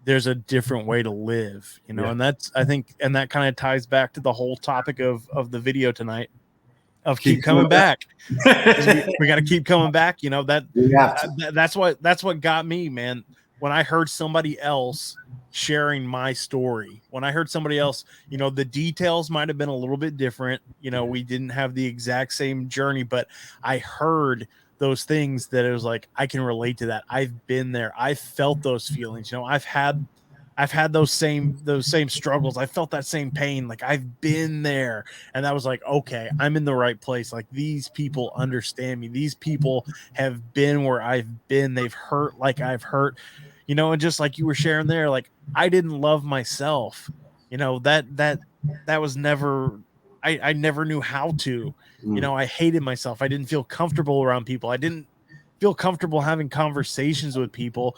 there's a different way to live, and that's, I think, and that kind of ties back to the whole topic of the video tonight, of keep coming back. we got to keep coming back. That's what got me, man. When I heard somebody else sharing my story, when I heard somebody else, the details might have been a little bit different. We didn't have the exact same journey, but I heard those things that it was like, I can relate to that. I've been there. I felt those feelings. I've had those same struggles. I felt that same pain. Like I've been there. And that was like, okay, I'm in the right place. Like these people understand me. These people have been where I've been. They've hurt like I've hurt, and just like you were sharing there, like I didn't love myself. That was never, I never knew how to. I hated myself. I didn't feel comfortable around people. I didn't feel comfortable having conversations with people.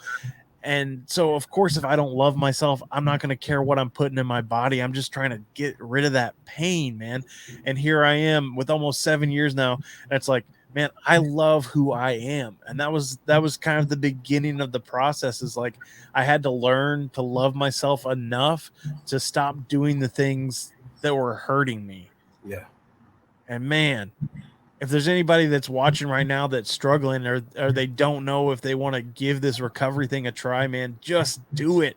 And so, of course, if I don't love myself, I'm not going to care what I'm putting in my body. I'm just trying to get rid of that pain, man. And here I am with almost 7 years now. And it's like, man, I love who I am. And that was kind of the beginning of the process. Is like, I had to learn to love myself enough to stop doing the things that were hurting me. Yeah. And man, if there's anybody that's watching right now that's struggling or they don't know if they want to give this recovery thing a try, man, just do it.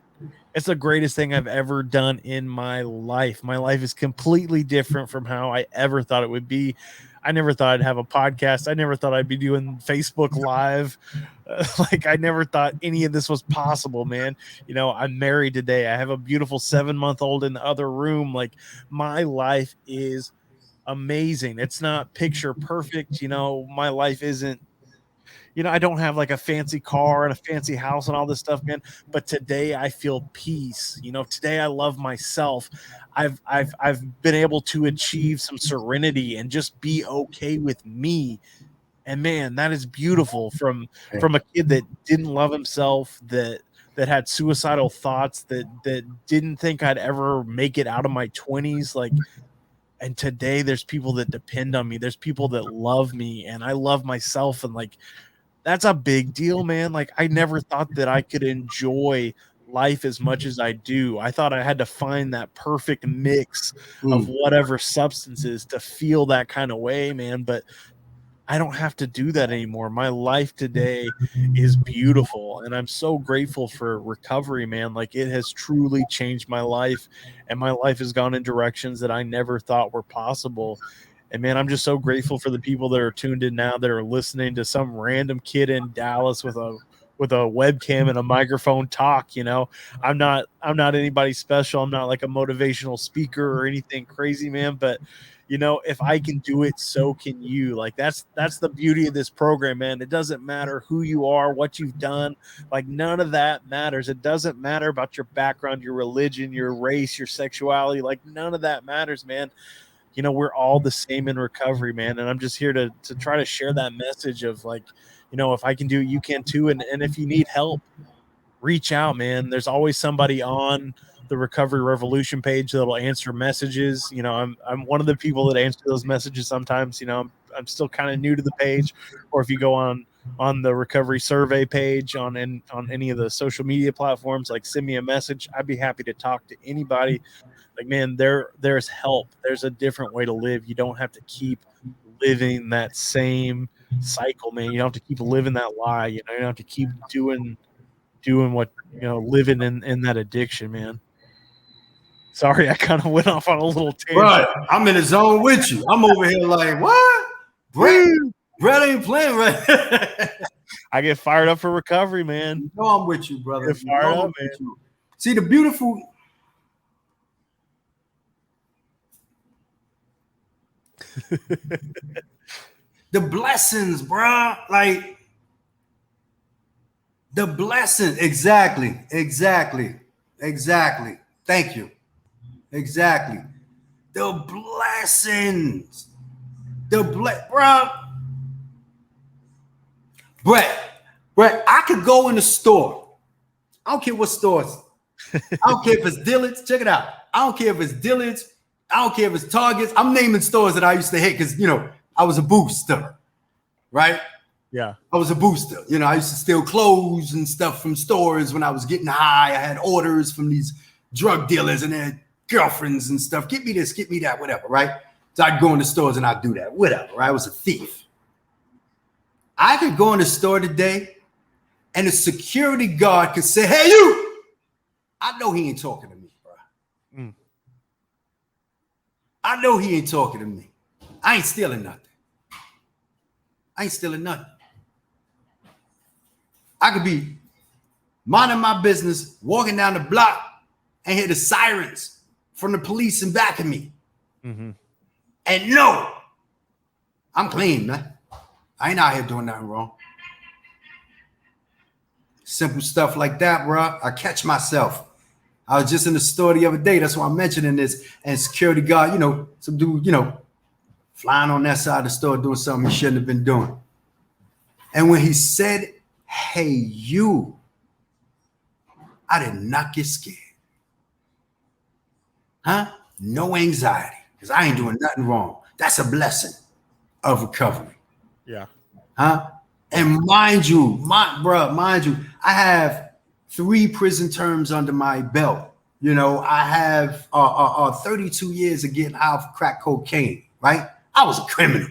It's the greatest thing I've ever done in my life. My life is completely different from how I ever thought it would be. I never thought I'd have a podcast. I never thought I'd be doing Facebook Live. Like I never thought any of this was possible, man. I'm married today. I have a beautiful 7-month-old in the other room. Like my life is amazing. It's not picture perfect. My life isn't I don't have like a fancy car and a fancy house and all this stuff, man. But today I feel peace. Today I love myself. I've been able to achieve some serenity and just be okay with me. And man, that is beautiful from a kid that didn't love himself, that had suicidal thoughts, that didn't think I'd ever make it out of my 20s. Like, and today there's people that depend on me. There's people that love me, and I love myself. And like, that's a big deal, man. Like, I never thought that I could enjoy life as much as I do. I thought I had to find that perfect mix of whatever substances to feel that kind of way, man. But I don't have to do that anymore. My life today is beautiful, and I'm so grateful for recovery, man. Like, it has truly changed my life, and my life has gone in directions that I never thought were possible. And man, I'm just so grateful for the people that are tuned in now, that are listening to some random kid in Dallas with a webcam and a microphone talk. I'm not anybody special. I'm not like a motivational speaker or anything crazy, man. But if I can do it, so can you. Like, that's the beauty of this program, man. It doesn't matter who you are, what you've done. Like, none of that matters. It doesn't matter about your background, your religion, your race, your sexuality. Like, none of that matters, man. We're all the same in recovery, man. And I'm just here to try to share that message of like, if I can do it, you can too. And if you need help, reach out, man. There's always somebody on the Recovery Revolution page that'll answer messages. I'm one of the people that answer those messages sometimes. I'm still kind of new to the page. Or if you go on the Recovery Survey page on any of the social media platforms, like, send me a message. I'd be happy to talk to anybody. Like, man, there's help. There's a different way to live. You don't have to keep living that same cycle, man. You don't have to keep living that lie. You don't have to keep doing what, living in that addiction, man. Sorry, I kind of went off on a little tangent. Right. I'm in the zone with you. I'm over here like, what? Brett ain't playing right. I get fired up for recovery, man. I'm with you, brother. Get fired up, man. See, the beautiful... the blessings, bro. Like, the blessing. Exactly. Thank you. Exactly. The blessings. Bro. Brett, I could go in the store. I don't care what stores. I don't care if it's Dillard's. Check it out. I don't care if it's Dillard's. I don't care if it's Targets. I'm naming stores that I used to hate because, I was a booster, right? Yeah. I was a booster. I used to steal clothes and stuff from stores when I was getting high. I had orders from these drug dealers and their girlfriends and stuff. Get me this, get me that, whatever, right? So I'd go in the stores and I'd do that, whatever, right? I was a thief. I could go in the store today and the security guard could say, hey, you! I know he ain't talking to me, bro. I know he ain't talking to me. I ain't stealing nothing. I could be minding my business, walking down the block, and hear the sirens from the police in back of me. Mm-hmm. And no, I'm clean, man. I ain't out here doing nothing wrong. Simple stuff like that, bro. I catch myself. I was just in the store the other day. That's why I'm mentioning this. And security guard, some dude, flying on that side of the store doing something he shouldn't have been doing. And when he said, hey, you, I did not get scared. Huh? No anxiety, because I ain't doing nothing wrong. That's a blessing of recovery. Yeah. Huh? And mind you, I have 3 prison terms under my belt. I have 32 years of getting out of crack cocaine, right? I was a criminal.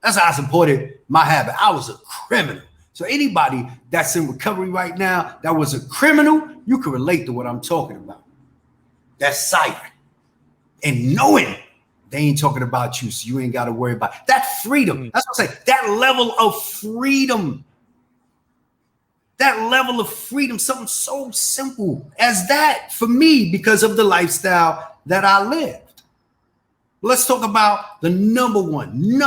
That's how I supported my habit. I was a criminal. So anybody that's in recovery right now that was a criminal, you can relate to what I'm talking about. That's silent. And knowing they ain't talking about you, so you ain't got to worry about it. That freedom. That's what I'm saying. That level of freedom. Something so simple as that for me because of the lifestyle that I lived. Let's talk about the number one.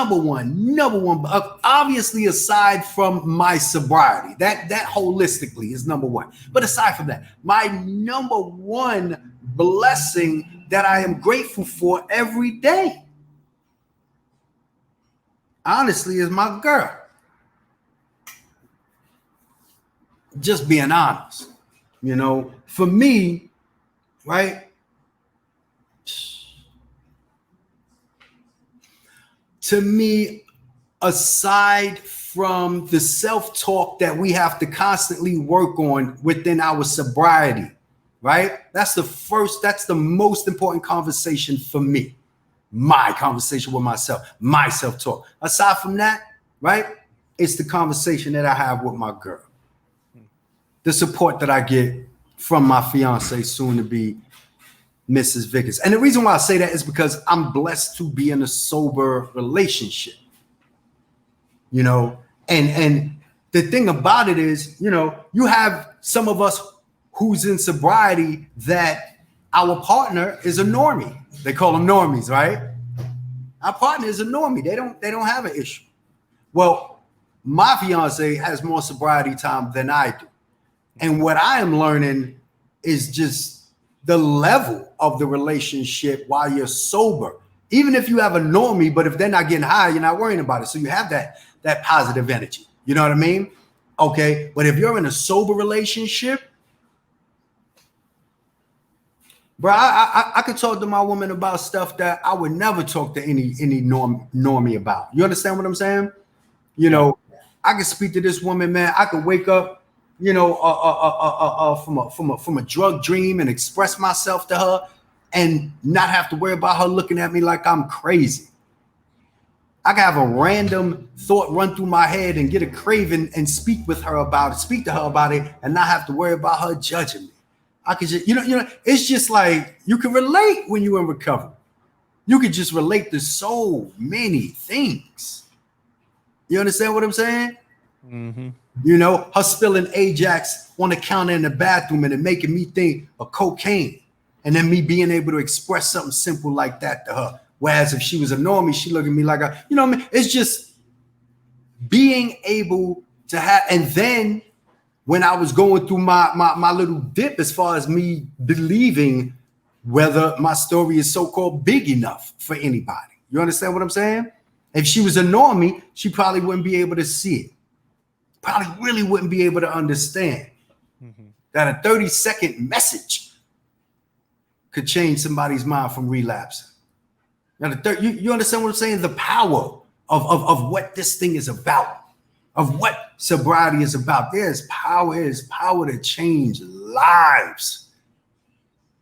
Obviously, aside from my sobriety, that holistically is number one. But aside from that, my number one blessing that I am grateful for every day, honestly, is my girl. Just being honest, for me, right? To me, aside from the self-talk that we have to constantly work on within our sobriety, right? That's the most important conversation for me. My conversation with myself, my self-talk. Aside from that, right? It's the conversation that I have with my girl. The support that I get from my fiance, soon to be Mrs. Vickers. And the reason why I say that is because I'm blessed to be in a sober relationship, and the thing about it is, you have some of us who's in sobriety that our partner is a normie. They call them normies, right? Our partner is a normie. They don't have an issue. Well, my fiance has more sobriety time than I do. And what I am learning is just the level of the relationship while you're sober. Even if you have a normie, but if they're not getting high, you're not worrying about it. So you have that positive energy. You know what I mean? Okay. But if you're in a sober relationship, bro, I could talk to my woman about stuff that I would never talk to any normie about. You understand what I'm saying? I could speak to this woman, man. I could wake up, from a drug dream and express myself to her and not have to worry about her looking at me like I'm crazy. I can have a random thought run through my head and get a craving and speak to her about it and not have to worry about her judging me. I could just, it's just like you can relate when you're in recovery. You could just relate to so many things. You understand what I'm saying? Mm-hmm. Her spilling Ajax on the counter in the bathroom and it making me think of cocaine, and then me being able to express something simple like that to her. Whereas if she was a normie, she look at me like it's just being able to have. And then when I was going through my little dip as far as me believing whether my story is so-called big enough for anybody. You understand what I'm saying? If she was a normie, she probably wouldn't be able to see it. Probably really wouldn't be able to understand that a 30-second message could change somebody's mind from relapsing. Now, you understand what I'm saying? The power of what this thing is about, of what sobriety is about. There's power to change lives.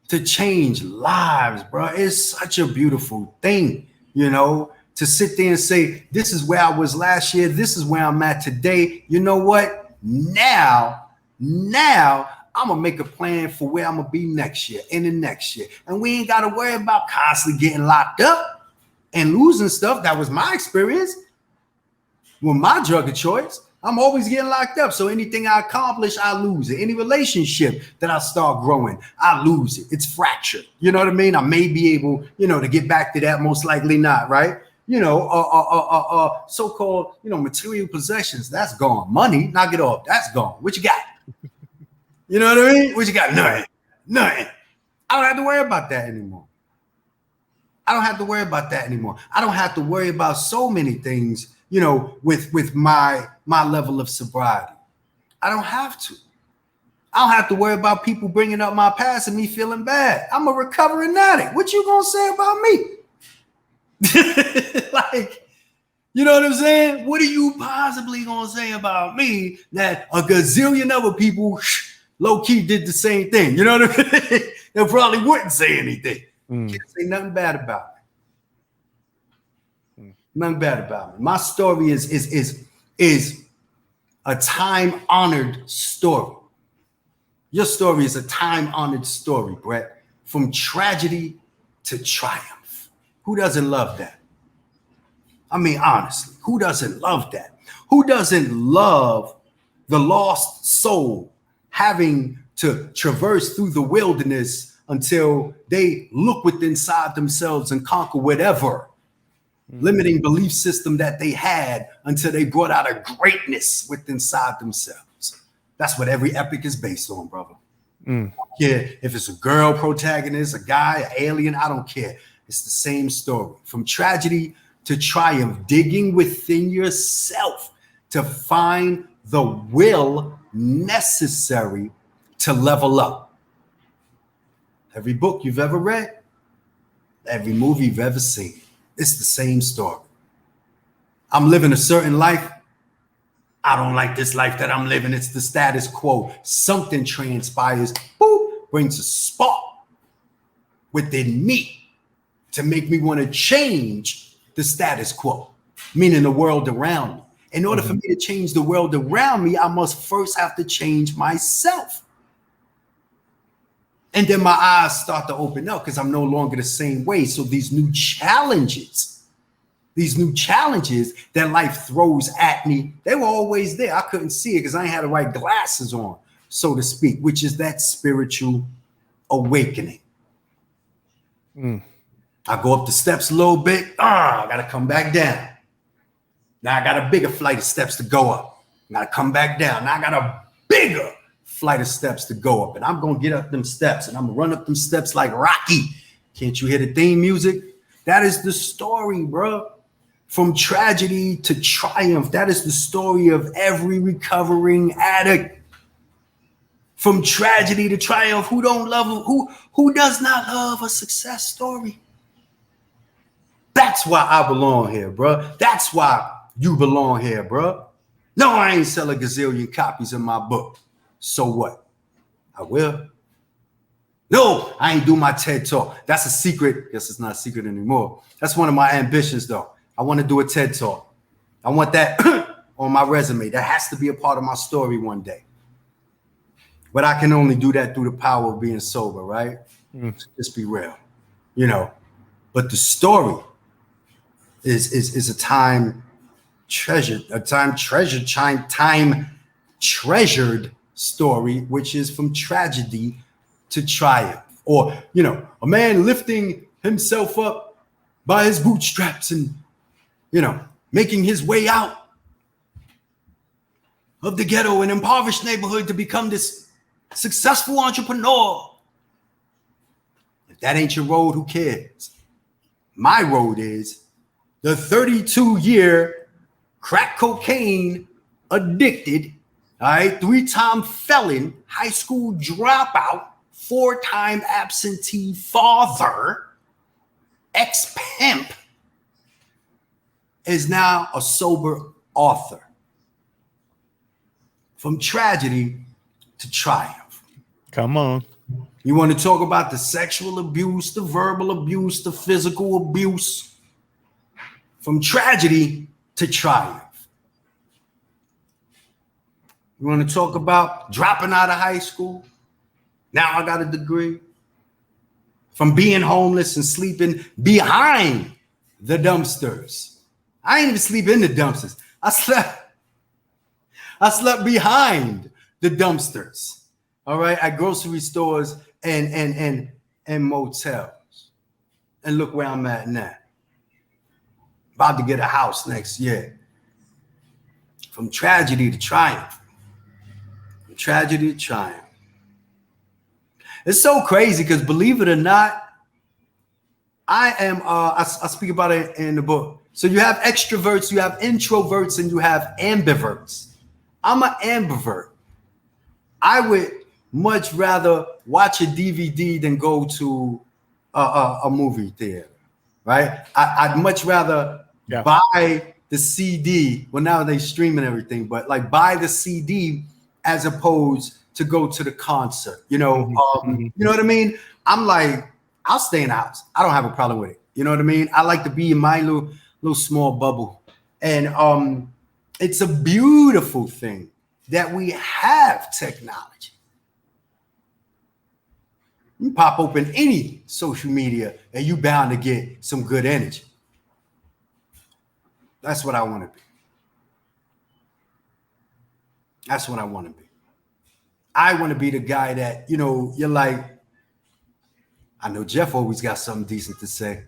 To change lives, bro. It's such a beautiful thing, to sit there and say, this is where I was last year. This is where I'm at today. You know what? Now I'm going to make a plan for where I'm going to be next year and the next year. And we ain't got to worry about constantly getting locked up and losing stuff. That was my experience with my drug of choice. I'm always getting locked up. So anything I accomplish, I lose it. Any relationship that I start growing, I lose it. It's fractured. You know what I mean? I may be able, to get back to that. Most likely not, right? So-called, material possessions, that's gone. Money, knock it off. That's gone. What you got? You know what I mean? What you got? Nothing. I don't have to worry about that anymore. I don't have to worry about so many things, with my level of sobriety. I don't have to. I don't have to worry about people bringing up my past and me feeling bad. I'm a recovering addict. What you gonna say about me? Like, you know what I'm saying? What are you possibly gonna say about me that a gazillion other people low-key did the same thing? You know what I mean? They probably wouldn't say anything. Can't say nothing bad about me. Nothing bad about me. My story is a time-honored story. Your story is a time-honored story, Brett. From tragedy to triumph. Who doesn't love that? I mean, honestly, who doesn't love that? Who doesn't love the lost soul having to traverse through the wilderness until they look within inside themselves and conquer whatever limiting belief system that they had until they brought out a greatness within inside themselves. That's what every epic is based on, brother. Yeah, if it's a girl protagonist, a guy, an alien, I don't care. It's the same story. From tragedy to triumph, digging within yourself to find the will necessary to level up. Every book you've ever read, every movie you've ever seen, it's the same story. I'm living a certain life. I don't like this life that I'm living. It's the status quo. Something transpires, boop, brings a spark within me to make me want to change the status quo, meaning the world around me. In order for me to change the world around me, I must first have to change myself. And then my eyes start to open up because I'm no longer the same way. So these new challenges that life throws at me, they were always there. I couldn't see it because I ain't had the right glasses on, so to speak, which is that spiritual awakening. I go up the steps a little bit. I got to come back down. Now I got a bigger flight of steps to go up. I got to come back down. Now I got a bigger flight of steps to go up. And I'm going to get up them steps and I'm going to run up them steps like Rocky. Can't you hear the theme music? That is the story, bro. From tragedy to triumph. That is the story of every recovering addict. From tragedy to triumph. Who does not love a success story? That's why I belong here, bro. That's why you belong here, bro. No, I ain't sell a gazillion copies of my book. So what? I will. No, I ain't do my TED Talk. That's a secret. Guess it's not a secret anymore. That's one of my ambitions, though. I want to do a TED Talk. I want that on my resume. That has to be a part of my story one day. But I can only do that through the power of being sober, right? Just be real, you know. But the story is a time treasured story, which is from tragedy to triumph. Or, you know, a man lifting himself up by his bootstraps and, you know, making his way out of the ghetto and impoverished neighborhood to become this successful entrepreneur. If that ain't your road, who cares? My road is the 32-year crack cocaine addicted, all right, 3-time felon, high school dropout, 4-time absentee father, ex-pimp, is now a sober author. From tragedy to triumph. Come on. You want to talk about the sexual abuse, the verbal abuse, the physical abuse? From tragedy to triumph. You want to talk about dropping out of high school? Now I got a degree. From being homeless and sleeping behind the dumpsters. I ain't even sleep in the dumpsters. I slept behind the dumpsters. All right, at grocery stores and motels. And look where I'm at now. About to get a house next year. From tragedy to triumph. From tragedy to triumph. It's so crazy because, believe it or not, I speak about it in the book. So you have extroverts, you have introverts, and you have ambiverts. I'm an ambivert. I would much rather watch a DVD than go to a movie theater, right? I'd much rather buy the CD. Well, now they stream and everything, but like buy the CD as opposed to go to the concert. You know, you know what I mean? I'm like, I'll stay in the house. I don't have a problem with it. You know what I mean? I like to be in my little small bubble. And it's a beautiful thing that we have technology. You pop open any social media and you bound to get some good energy. That's what I want to be. That's what I want to be. I want to be the guy that, you know, you're like, I know Jeff always got something decent to say.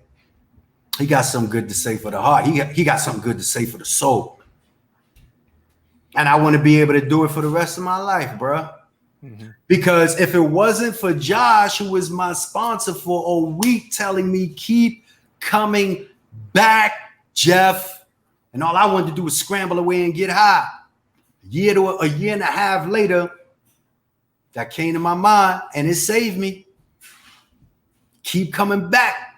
He got something good to say for the heart. He got something good to say for the soul. And I want to be able to do it for the rest of my life, bro. Mm-hmm. Because if it wasn't for Josh, who was my sponsor for a week, telling me keep coming back, Jeff, and all I wanted to do was scramble away and get high. A year and a half later, that came to my mind and it saved me. Keep coming back.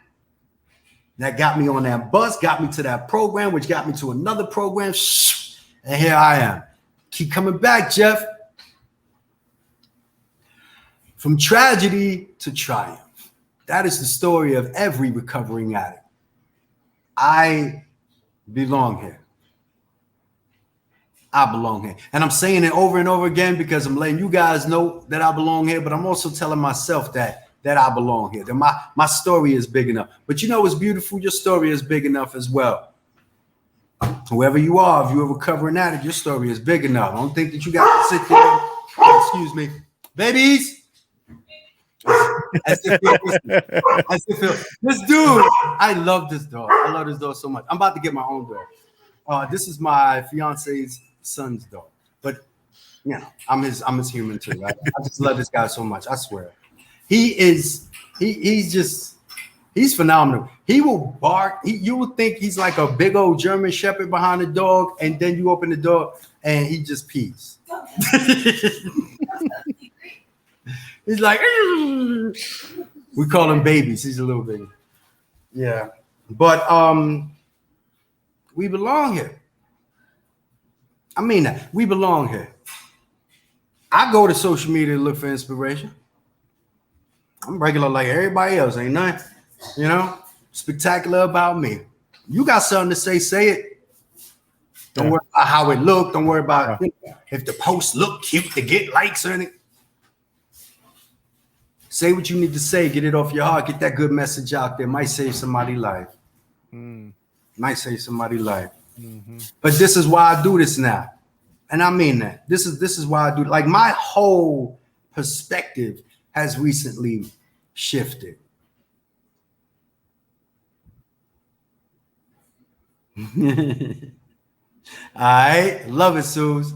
That got me on that bus, got me to that program, which got me to another program. And here I am. Keep coming back, Jeff. From tragedy to triumph. That is the story of every recovering addict. I belong here. I belong here. And I'm saying it over and over again because I'm letting you guys know that I belong here, but I'm also telling myself that I belong here. That my story is big enough. But you know what's beautiful? Your story is big enough as well. Whoever you are, if you're a recovering addict, your story is big enough. I don't think that you got to sit there. Excuse me. Babies. This dude, I love this dog. I love this dog so much. I'm about to get my own dog. This is my fiance's son's dog. But you know, I'm his human too. Right? I just love this guy so much. I swear. He's phenomenal. He will bark. You would think he's like a big old German Shepherd behind the dog, and then you open the door and he just pees. He's like, we call him babies. He's a little baby. Yeah. But we belong here. I mean that. We belong here. I go to social media to look for inspiration. I'm regular like everybody else. Ain't nothing, you know, spectacular about me. You got something to say it. Don't worry about how it looked. Don't worry about if the post look cute to get likes or anything. Say what you need to say. Get it off your heart. Get that good message out there. Might save somebody's life. Might save somebody's life. Mm-hmm. But this is why I do this now. And I mean that. This is why I do it. Like my whole perspective has recently shifted. All right. Love it, Suze.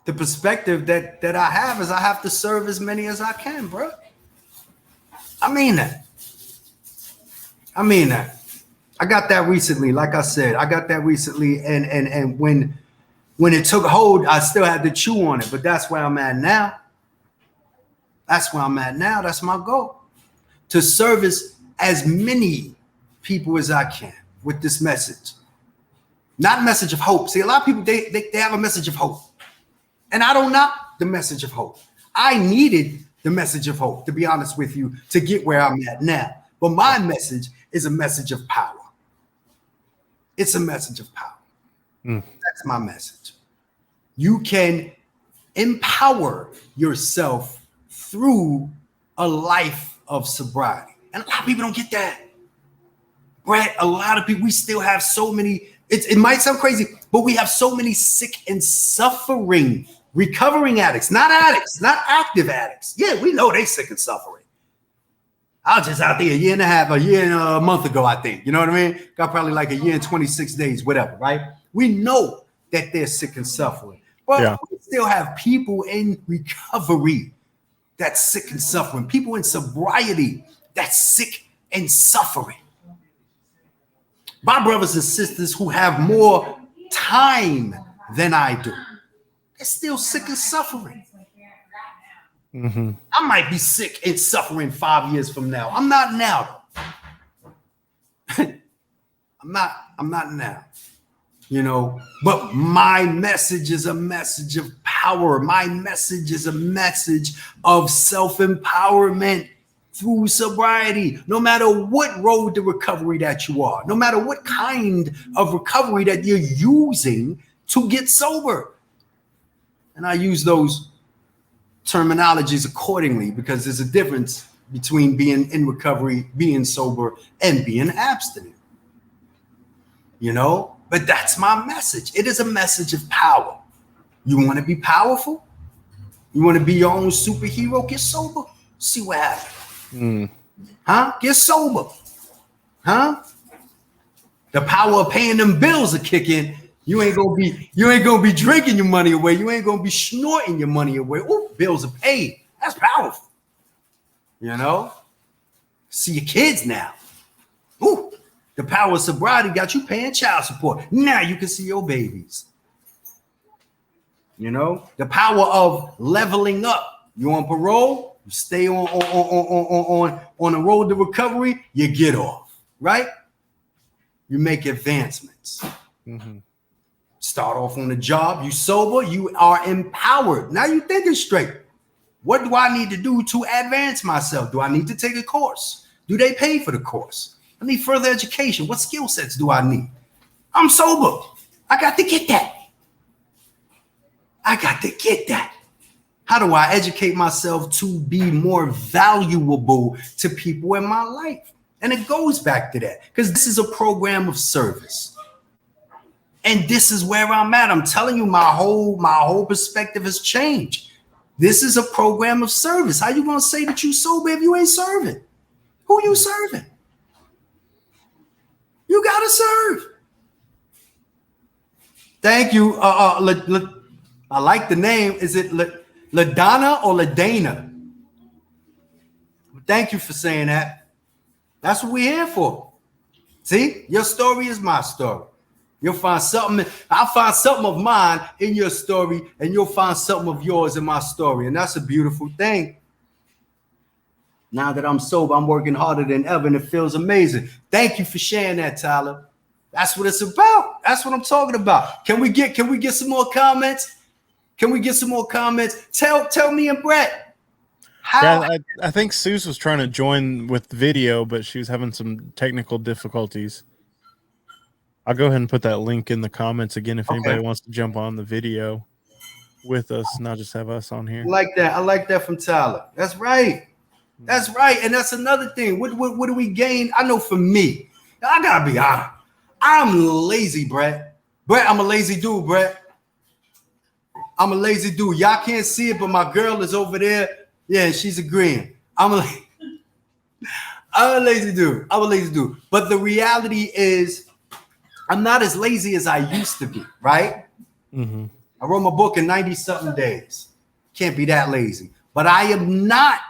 The perspective that I have is I have to serve as many as I can, bro. I mean that. I got that recently. Like I said, I got that recently. And when it took hold, I still had to chew on it. But that's where I'm at now. That's my goal. To service as many people as I can with this message. Not a message of hope. See, a lot of people, they have a message of hope. And I don't knock the message of hope. I needed the message of hope, to be honest with you, to get where I'm at now. But my message is a message of power. It's a message of power. That's my message. You can empower yourself through a life of sobriety. And a lot of people don't get that. Brett, a lot of people, we still have so many, it might sound crazy, but we have so many sick and suffering recovering addicts, not active addicts. Yeah, we know they sick and suffering. I was just out there a year and a month ago, I think. You know what I mean? Got probably like a year and 26 days, whatever, right? We know that they're sick and suffering. But we still have people in recovery that's sick and suffering. People in sobriety that's sick and suffering. My brothers and sisters who have more time than I do, they're still sick and suffering. Mm-hmm. I might be sick and suffering 5 years from now. I'm not now. I'm not now. You know, but my message is a message of power. My message is a message of self-empowerment through sobriety. No matter what road to recovery that you are, no matter what kind of recovery that you're using to get sober. And I use those terminologies accordingly because there's a difference between being in recovery, being sober, and being abstinent. You know, but that's my message. It is a message of power. You want to be powerful? You want to be your own superhero? Get sober. See what happens. Huh? Get sober. Huh? The power of paying them bills will kick in. You ain't gonna be drinking your money away. You ain't gonna be snorting your money away. Ooh, bills are paid. That's powerful. You know? See your kids now. Ooh, the power of sobriety got you paying child support. Now you can see your babies. You know, the power of leveling up. You on parole, you stay on the road to recovery, you get off, right? You make advancements. Start off on the job, you sober, you are empowered. Now you thinking straight. What do I need to do to advance myself? Do I need to take a course? Do they pay for the course? I need further education. What skill sets do I need? I'm sober. I got to get that. How do I educate myself to be more valuable to people in my life? And it goes back to that because this is a program of service. And this is where I'm at. I'm telling you, my whole perspective has changed. This is a program of service. How you gonna say that you sober if you ain't serving? Who you serving? You gotta serve. Thank you. I like the name. Is it LaDonna or LaDana? Thank you for saying that. That's what we're here for. See, your story is my story. You'll find something. I'll find something of mine in your story, and you'll find something of yours in my story. And that's a beautiful thing. Now that I'm sober, I'm working harder than ever, and it feels amazing. Thank you for sharing that, Tyler. That's what it's about. That's what I'm talking about. Can we get some more comments? Can we get some more comments? Tell me and Brett. Yeah, I think Seuss was trying to join with the video, but she was having some technical difficulties. I'll go ahead and put that link in the comments again if anybody wants to jump on the video with us, not just have us on here. I like that from Tyler. That's right. That's right. And that's another thing. What do we gain? I know for me, I gotta be honest. I'm lazy, Brett. I'm a lazy dude, Brett. I'm a lazy dude. Y'all can't see it, but my girl is over there. Yeah, she's agreeing. I'm a lazy dude. But the reality is, I'm not as lazy as I used to be, right? I wrote my book in 90-something days. Can't be that lazy. But I am not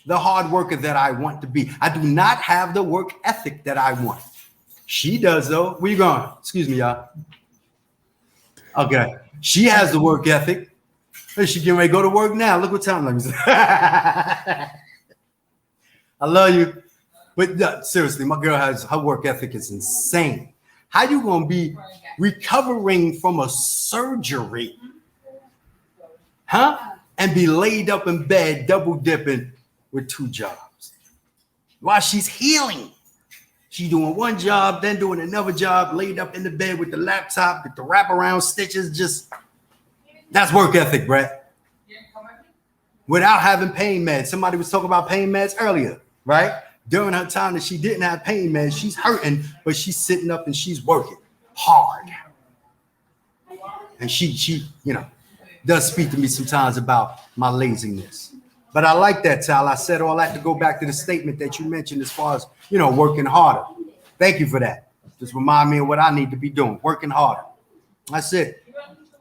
the hard worker that I want to be. I do not have the work ethic that I want. She does, though. Where you going? Excuse me, y'all. Okay. She has the work ethic. She getting ready to go to work now. Look what time it is. I love you. But seriously, my girl her work ethic is insane. How you gonna be recovering from a surgery, huh? And be laid up in bed, double dipping with 2 jobs while she's healing. She's doing one job, then doing another job, laid up in the bed with the laptop, with the wraparound stitches. That's work ethic, Brett. Without having pain meds. Somebody was talking about pain meds earlier, right? During her time that she didn't have pain meds, she's hurting, but she's sitting up and she's working hard. And she does speak to me sometimes about my laziness. But I like that, Tal. I said all that to go back to the statement that you mentioned as far as, working harder. Thank you for that. Just remind me of what I need to be doing, working harder. That's it.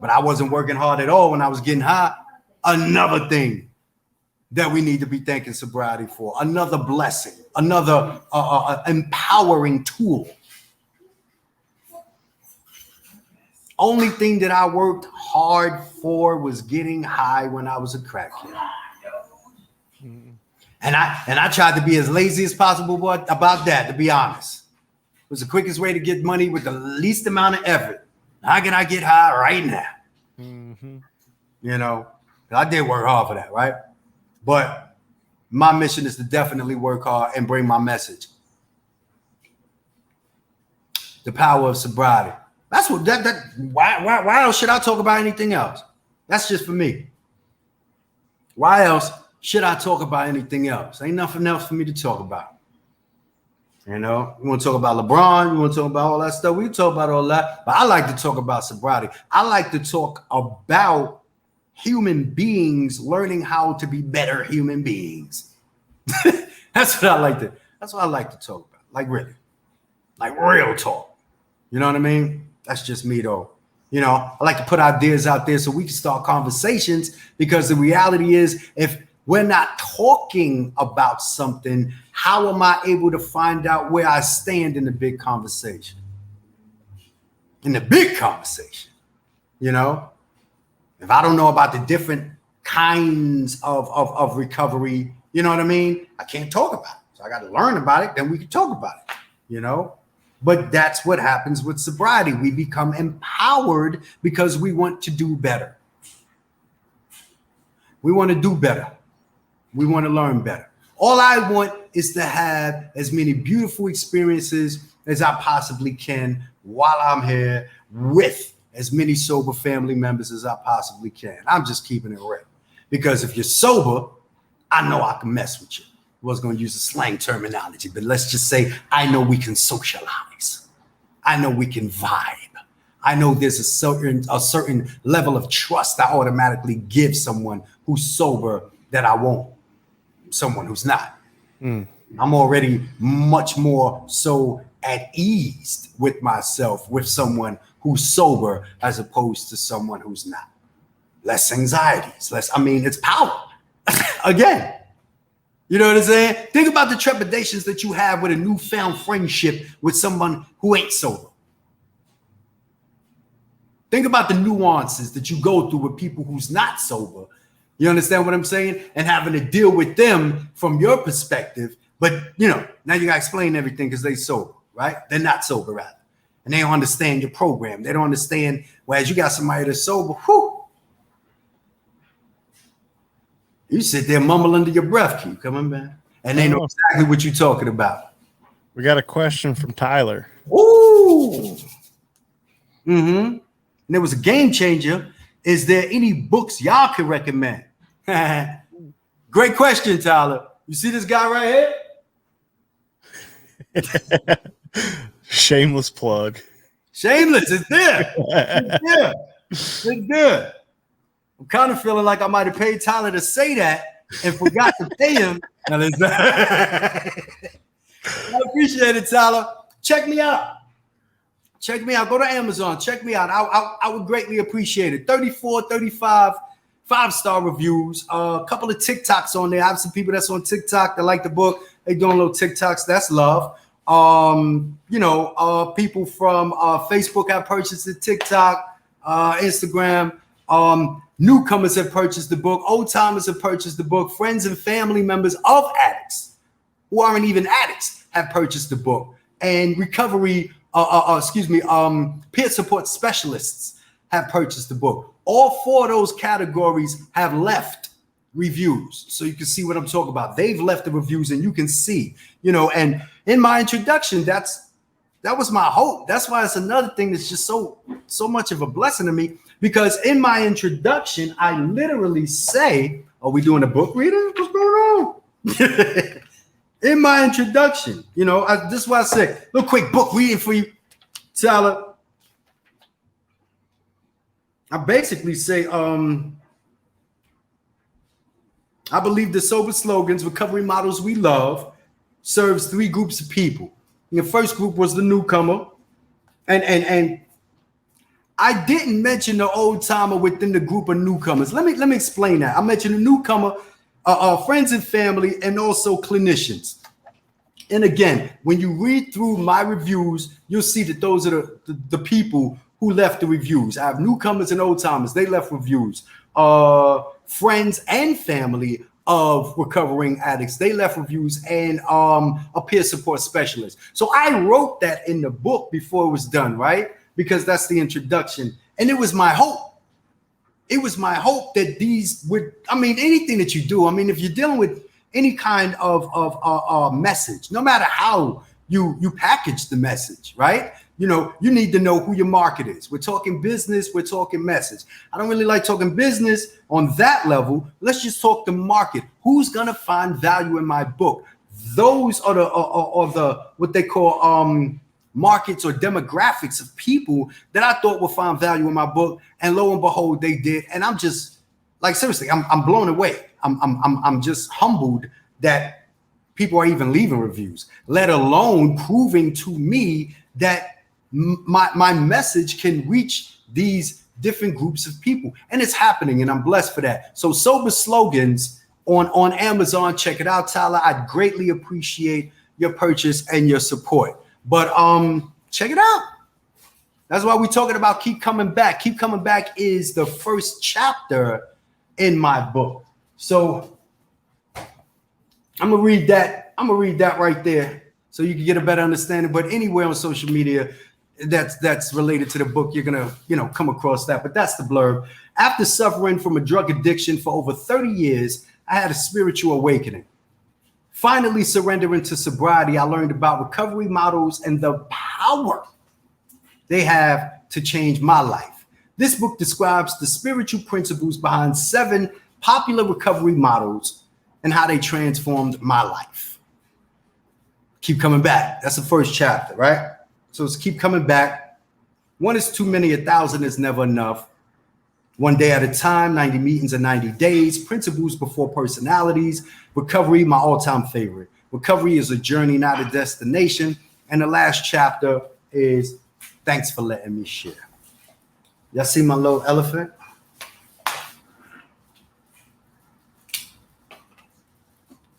But I wasn't working hard at all when I was getting high. Another thing that we need to be thanking sobriety for, another blessing, another empowering tool. Only thing that I worked hard for was getting high when I was a crackhead. And I tried to be as lazy as possible about that, to be honest. It was the quickest way to get money with the least amount of effort. How can I get high right now? I did work hard for that, right? But my mission is to definitely work hard and bring my message. The power of sobriety. That's what why else should I talk about anything else? That's just for me. Why else should I talk about anything else? Ain't nothing else for me to talk about. You want to talk about LeBron, you want to talk about all that stuff. We can talk about all that, but I like to talk about sobriety. I like to talk about human beings learning how to be better human beings. That's what I like to talk about. Like really, like real talk. You know what I mean? That's just me though. You know, I like to put ideas out there so we can start conversations, because the reality is, if we're not talking about something, how am I able to find out where I stand in the big conversation? In the big conversation, you know? If I don't know about the different kinds of recovery, you know what I mean? I can't talk about it. So I got to learn about it, then we can talk about it, you know? But that's what happens with sobriety. We become empowered because we want to do better. We want to do better. We want to learn better. All I want is to have as many beautiful experiences as I possibly can while I'm here, with as many sober family members as I possibly can. I'm just keeping it real. Because if you're sober, I know I can mess with you. I was going to use a slang terminology, but let's just say I know we can socialize. I know we can vibe. I know there's a certain level of trust I automatically give someone who's sober that I won't someone who's not. I'm already much more so at ease with myself with someone who's sober as opposed to someone who's not. Less anxieties, it's power. Again, you know what I'm saying? Think about the trepidations that you have with a newfound friendship with someone who ain't sober. Think about the nuances that you go through with people who's not sober. You understand what I'm saying? And having to deal with them from your perspective. But, you know, now you got to explain everything because they sober, right? They're not sober, rather. And they don't understand your program. They don't understand, whereas you got somebody that's sober, whew. You sit there, mumble under your breath, keep coming back. And they know exactly what you're talking about. We got a question from Tyler. Ooh. And there was a game changer. Is there any books y'all can recommend? Great question, Tyler. You see this guy right here? Shameless plug. Shameless. It's there. It's there. I'm kind of feeling like I might have paid Tyler to say that and forgot to pay him. I appreciate it, Tyler. Check me out. Go to Amazon. Check me out. I would greatly appreciate it. 34, 35 5-star reviews. A couple of TikToks on there. I have some people that's on TikTok that like the book. They doing little TikToks. That's love. People from Facebook have purchased the TikTok, Instagram. Newcomers have purchased the book. Old timers have purchased the book. Friends and family members of addicts who aren't even addicts have purchased the book. And recovery, peer support specialists have purchased the book. All 4 of those categories have left reviews. So you can see what I'm talking about. They've left the reviews and you can see, and in my introduction, that was my hope. That's why it's another thing that's just so much of a blessing to me. Because in my introduction, I literally say, are we doing a book reading? What's going on? In my introduction, this is what I said. Little quick book reading for you, Tyler. I basically say, I believe the sober slogans, recovery models we love, serves 3 groups of people. The first group was the newcomer. And I didn't mention the old timer within the group of newcomers. Let me explain that. I mentioned the newcomer, friends and family, and also clinicians. And again, when you read through my reviews, you'll see that those are the people who left the reviews. I have newcomers and old timers. They left reviews. Friends and family of recovering addicts, they left reviews, and a peer support specialist. So I wrote that in the book before it was done, right? Because that's the introduction. And it was my hope. It was my hope that these would, anything that you do, if you're dealing with any kind of message, no matter how you package the message, right? You need to know who your market is. We're talking business, we're talking message. I don't really like talking business on that level. Let's just talk the market. Who's gonna find value in my book? Those are the what they call markets or demographics of people that I thought would find value in my book. And lo and behold, they did. And I'm just Like seriously, I'm blown away. I'm just humbled that people are even leaving reviews, let alone proving to me that my message can reach these different groups of people. And it's happening, and I'm blessed for that. So Sober Slogans on Amazon, check it out, Tyler. I'd greatly appreciate your purchase and your support. But check it out. That's why we're talking about Keep Coming Back. Keep Coming Back is the first chapter in my book. So I'm gonna read that. I'm gonna read that right there so you can get a better understanding. But anywhere on social media that's related to the book, you're gonna, come across that. But that's the blurb. After suffering from a drug addiction for over 30 years, I had a spiritual awakening. Finally surrendering to sobriety, I learned about recovery models and the power they have to change my life. This book describes the spiritual principles behind 7 popular recovery models and how they transformed my life. Keep coming back. That's the first chapter, right? So it's keep coming back. 1 is too many, 1,000 is never enough. 1 day at a time, 90 meetings in 90 days, principles before personalities, recovery, my all-time favorite. Recovery is a journey, not a destination. And the last chapter is thanks for letting me share. Y'all see my little elephant?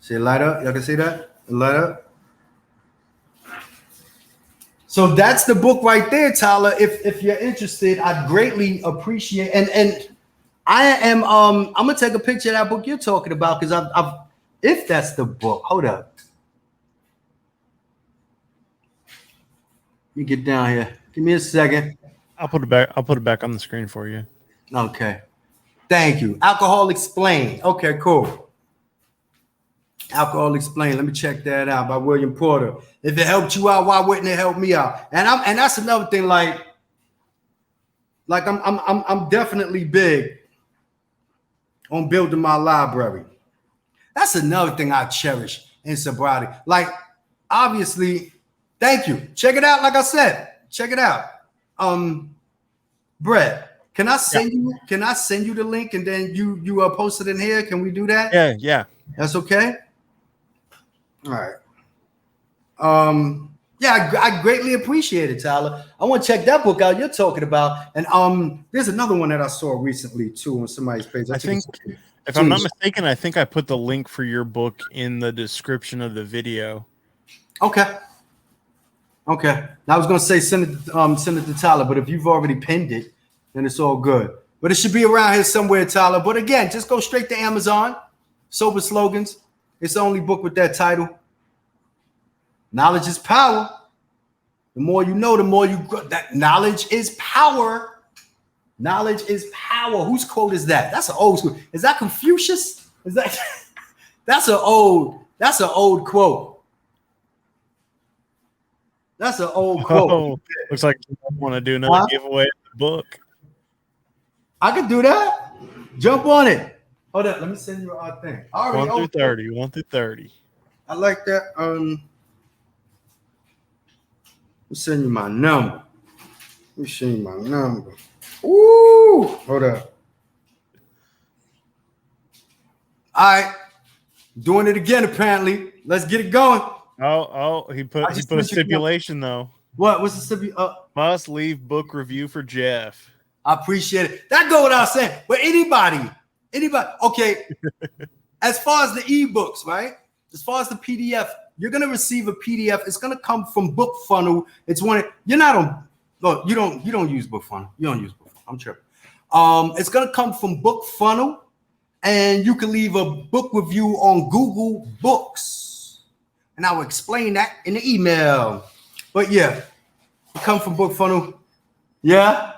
See it light up? Y'all can see that? It light up? So that's the book right there, Tyler. If you're interested, I'd greatly appreciate. And I am I'm gonna take a picture of that book you're talking about, because I've if that's the book. Hold up. Let me get down here. Give me a second. I'll put it back on the screen for you. Okay. Thank you. Alcohol Explained. Okay, cool. Alcohol Explained. Let me check that out by William Porter. If it helped you out, why wouldn't it help me out? And that's another thing. Like I'm definitely big on building my library. That's another thing I cherish in sobriety. Like, obviously, thank you. Check it out. Like I said, check it out. Brett, can I send you the link and then you post it in here? Can we do that? Yeah. That's okay. All right. Yeah, I greatly appreciate it, Tyler. I want to check that book out you're talking about. And there's another one that I saw recently too on somebody's page. I think, if I'm not mistaken, I think I put the link for your book in the description of the video. Okay. Now I was gonna say send it to Tyler, but if you've already pinned it, then it's all good. But it should be around here somewhere, Tyler. But again, just go straight to Amazon. Sober Slogans. It's the only book with that title. Knowledge is power. The more you know, the more you grow. That knowledge is power. Knowledge is power. Whose quote is that? That's an old school. Is that Confucius? Is that that's an old quote. That's an old quote. Oh, looks like you want to do another giveaway of the book. I could do that. Jump on it. Hold up. Let me send you our thing. 1 through 30. 1 through 30. I like that. I'll send you my number. Let me send you my number. Ooh, hold up. All right. Doing it again, apparently. Let's get it going. Oh, he put a stipulation though. What's the stipulation? Must leave book review for Jeff. I appreciate it. That go without saying. But anybody. Okay. As far as the ebooks, right? As far as the PDF, you're gonna receive a PDF. It's gonna come from Book Funnel. It's one. You're not on. Look, you don't use Book Funnel. You don't use Book Funnel. I'm tripping. It's gonna come from Book Funnel, and you can leave a book review on Google Books, and I will explain that in the email. But yeah, it comes from Book Funnel. Yeah,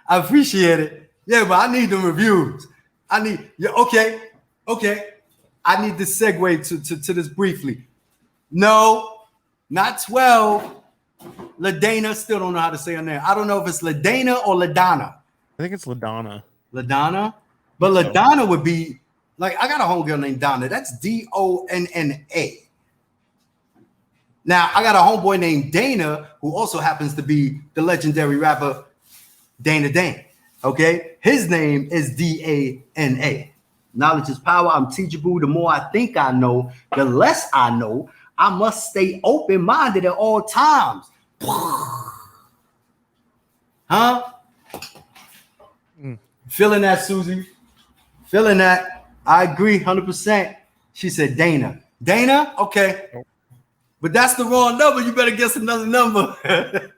I appreciate it. Yeah, but I need the reviews. Okay. I need to segue to this briefly. No, not 12. LaDana, still don't know how to say her name. I don't know if it's LaDana or LaDonna. I think it's LaDonna. LaDonna? But LaDonna would be, like, I got a homegirl named Donna. That's Donna. Now, I got a homeboy named Dana, who also happens to be the legendary rapper Dana Dane. Okay, his name is DANA. Knowledge is power. I'm teachable. The more I think I know, the less I know. I must stay open-minded at all times. Huh? Feeling that, Susie? Feeling that? I agree 100%. She said Dana. Dana? Okay. But that's the wrong number. You better guess another number.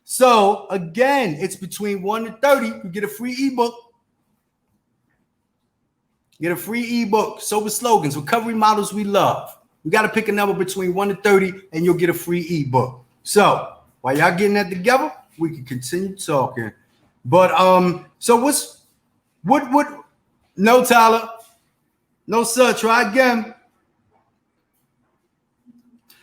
So, again, it's between 1 and 30. You get a free ebook. Get a free ebook. Sober Slogans, Recovery Models We Love. You got to pick a number between 1 and 30, and you'll get a free ebook. So, while y'all getting that together, we can continue talking. But, so what, no, Tyler. No, sir. Try again.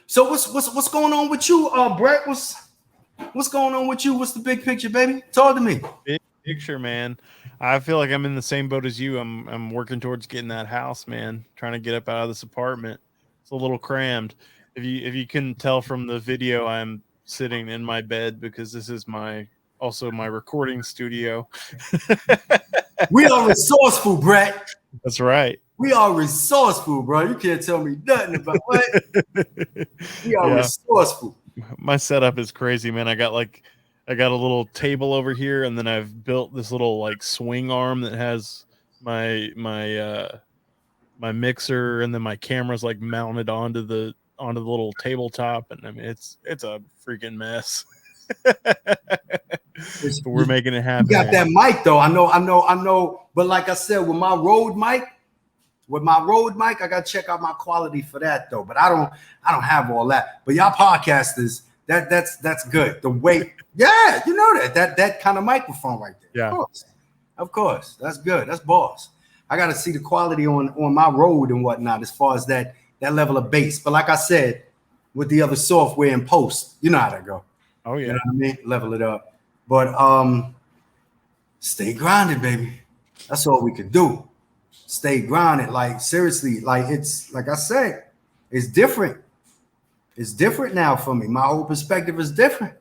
So what's going on with you, Brett? What's going on with you? What's the big picture, baby? Talk to me. Big picture, man. I feel like I'm in the same boat as you. I'm working towards getting that house, man. Trying to get up out of this apartment. It's a little crammed. If you couldn't tell from the video, I'm sitting in my bed because this is also my recording studio. We are resourceful, Brett. That's right. We are resourceful, bro. You can't tell me nothing about what. We are resourceful. My setup is crazy, man. I got a little table over here, and then I've built this little like swing arm that has my mixer, and then my camera's like mounted onto the little tabletop, and I mean it's a freaking mess. But we're making it happen. You got that mic though. I know. But like I said, with my Rode mic, I gotta check out my quality for that though. But I don't have all that. But y'all podcasters, that's good. The weight, yeah, you know that kind of microphone right there. Yeah, of course, that's good. That's boss. I gotta see the quality on my Rode and whatnot as far as that level of bass. But like I said, with the other software in post, you know how that go. Oh yeah, you know what I mean? Level it up. But stay grounded, baby. That's all we can do. Stay grounded. Like seriously, like it's like I said, it's different. It's different now for me. My whole perspective is different.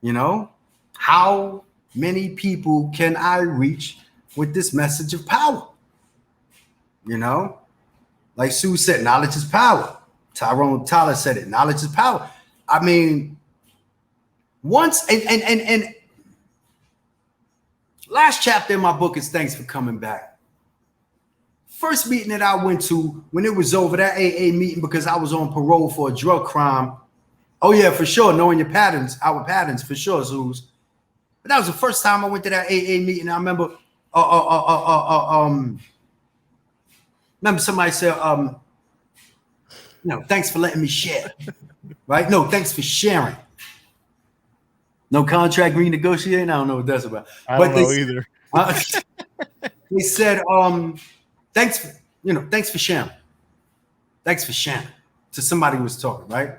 You know, how many people can I reach with this message of power? You know, like Sue said, knowledge is power. Tyrone Tyler said it. Knowledge is power. I mean, once and last chapter in my book is Thanks for Coming Back. First meeting that I went to when it was over, that AA meeting, because I was on parole for a drug crime. Oh yeah, for sure. Knowing your patterns, our patterns, for sure, Zeus. But that was the first time I went to that AA meeting. I remember somebody said, thanks for letting me share. Right? No, thanks for sharing. No contract renegotiating. I don't know what that's about. I don't know either. They said, thanks for sharing. Thanks for sharing. To somebody who was talking, right?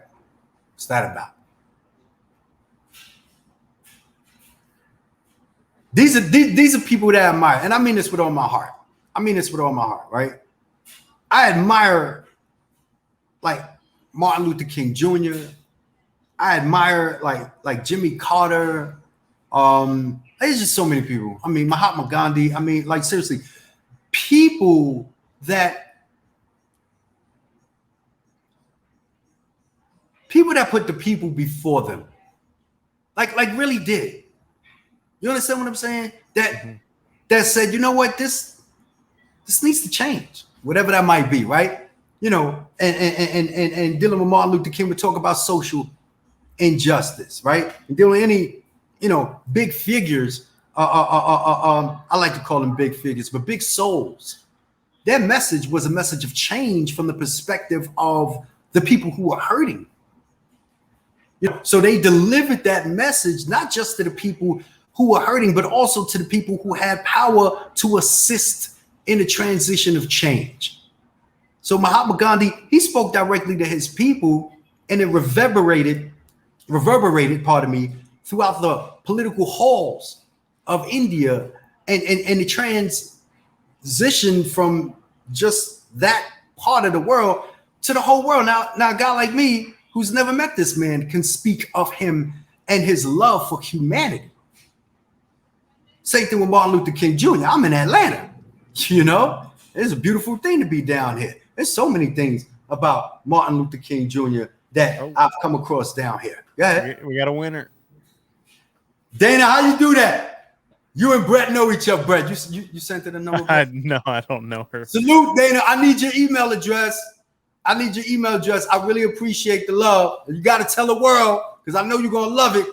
What's that about? These are people that I admire, and I mean this with all my heart. Right? I admire like Martin Luther King Jr. I admire like Jimmy Carter. There's just so many people. I mean, Mahatma Gandhi. I mean, like seriously, people that put the people before them, like really did. You understand what I'm saying? That said, you know what, this needs to change, whatever that might be, right? You know, and dealing with Martin Luther King, we talk about social injustice, right? And dealing with any, big figures. I like to call them big figures, but big souls. Their message was a message of change from the perspective of the people who are hurting. So they delivered that message not just to the people who are hurting, but also to the people who had power to assist in the transition of change. So Mahatma Gandhi, he spoke directly to his people, and it reverberated, throughout the political halls of India, and the transition from just that part of the world to the whole world. Now a guy like me, who's never met this man, can speak of him and his love for humanity. Same thing with Martin Luther King Jr. I'm in Atlanta. You know, it's a beautiful thing to be down here. There's so many things about Martin Luther King Jr. that I've come across down here. Go ahead. We got a winner. Dana, how you do that? You and Brett know each other, Brett. You sent her the number? No, I don't know her. Salute, Dana. I need your email address. I really appreciate the love. You got to tell the world because I know you're going to love it.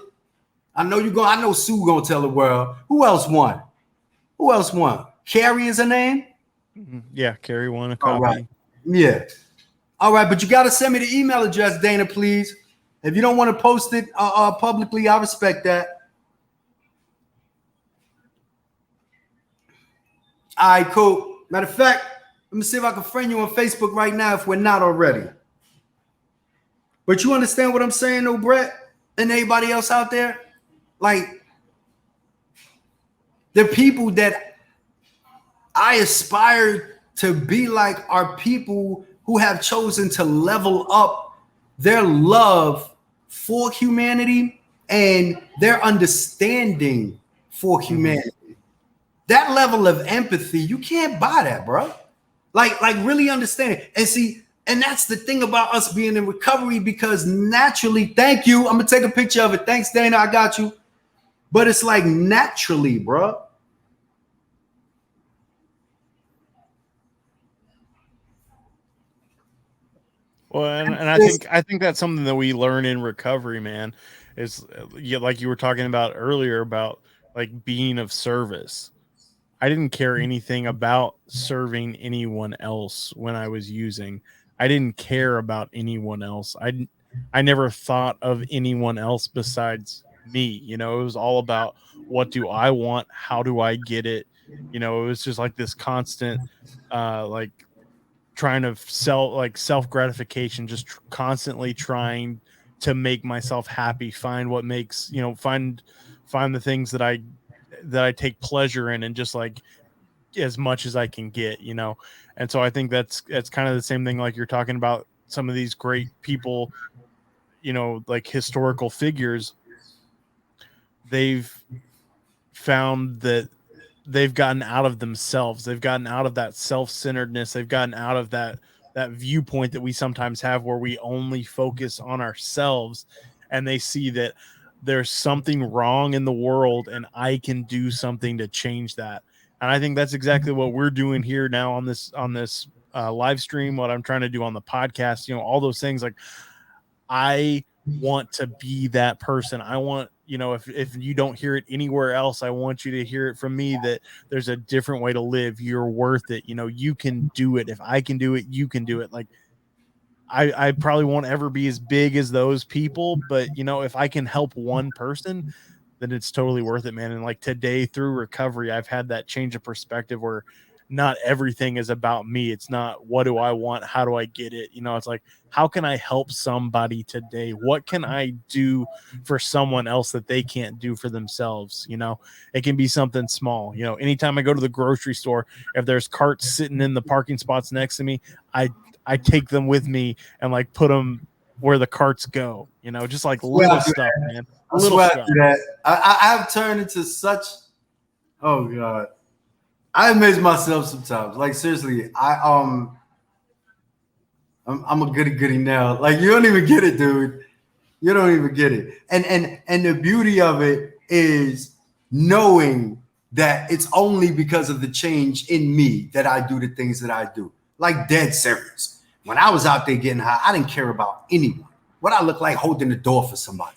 I know Sue going to tell the world. Who else won? Carrie is her name? Yeah, Carrie won a copy. All right. Yeah. All right, but you got to send me the email address, Dana, please. If you don't want to post it publicly, I respect that. All right, cool. Matter of fact, let me see if I can friend you on Facebook right now if we're not already. But you understand what I'm saying, though, Brett, and everybody else out there? Like, the people that I aspire to be like are people who have chosen to level up their love for humanity and their understanding for humanity. That level of empathy, you can't buy that, bro. Like really understand it. And see, and that's the thing about us being in recovery, because naturally, thank you. I'm gonna take a picture of it. Thanks, Dana. I got you. But it's like naturally, bro. Well, and I think that's something that we learn in recovery, man. Is like you were talking about earlier about like being of service. I didn't care anything about serving anyone else when I was using. I didn't care about anyone else. I never thought of anyone else besides me. You know, it was all about what do I want? How do I get it? You know, it was just like this constant, like trying to self gratification, just constantly trying to make myself happy, find what makes, you know, find the things that I take pleasure in, and just like as much as I can get, you know. And so I think that's kind of the same thing, like you're talking about some of these great people, you know, like historical figures. They've found that they've gotten out of themselves. They've gotten out of that self-centeredness. They've gotten out of that viewpoint that we sometimes have where we only focus on ourselves, and they see that there's something wrong in the world and I can do something to change that. And I think that's exactly what we're doing here now on this live stream, what I'm trying to do on the podcast, you know, all those things. Like, I want to be that person. I want, you know, if you don't hear it anywhere else, I want you to hear it from me that there's a different way to live. You're worth it. You know, you can do it. If I can do it, you can do it. Like, I probably won't ever be as big as those people, but you know, if I can help one person, then it's totally worth it, man. And like today through recovery, I've had that change of perspective where not everything is about me. It's not what do I want? How do I get it? You know, it's like, how can I help somebody today? What can I do for someone else that they can't do for themselves? You know, it can be something small. You know, anytime I go to the grocery store, if there's carts sitting in the parking spots next to me, I take them with me and like put them where the carts go, you know, just like little stuff, man. Little stuff. I've turned into such, oh God. I amaze myself sometimes. Like seriously, I'm a goody now. Like you don't even get it, dude. You don't even get it. And the beauty of it is knowing that it's only because of the change in me that I do the things that I do. Like dead serious. When I was out there getting high, I didn't care about anyone. What I look like holding the door for somebody.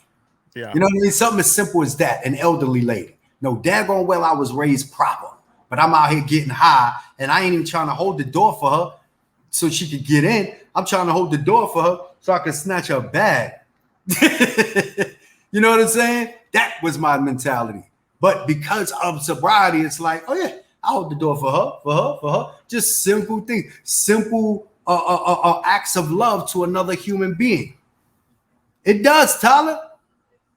Yeah. You know what I mean? Something as simple as that, an elderly lady. No, daggone well I was raised proper. But I'm out here getting high, and I ain't even trying to hold the door for her so she could get in. I'm trying to hold the door for her so I can snatch her bag. You know what I'm saying? That was my mentality. But because of sobriety, it's like, oh yeah, I hold the door for her. Just simple things, simple acts of love to another human being. It does, Tyler.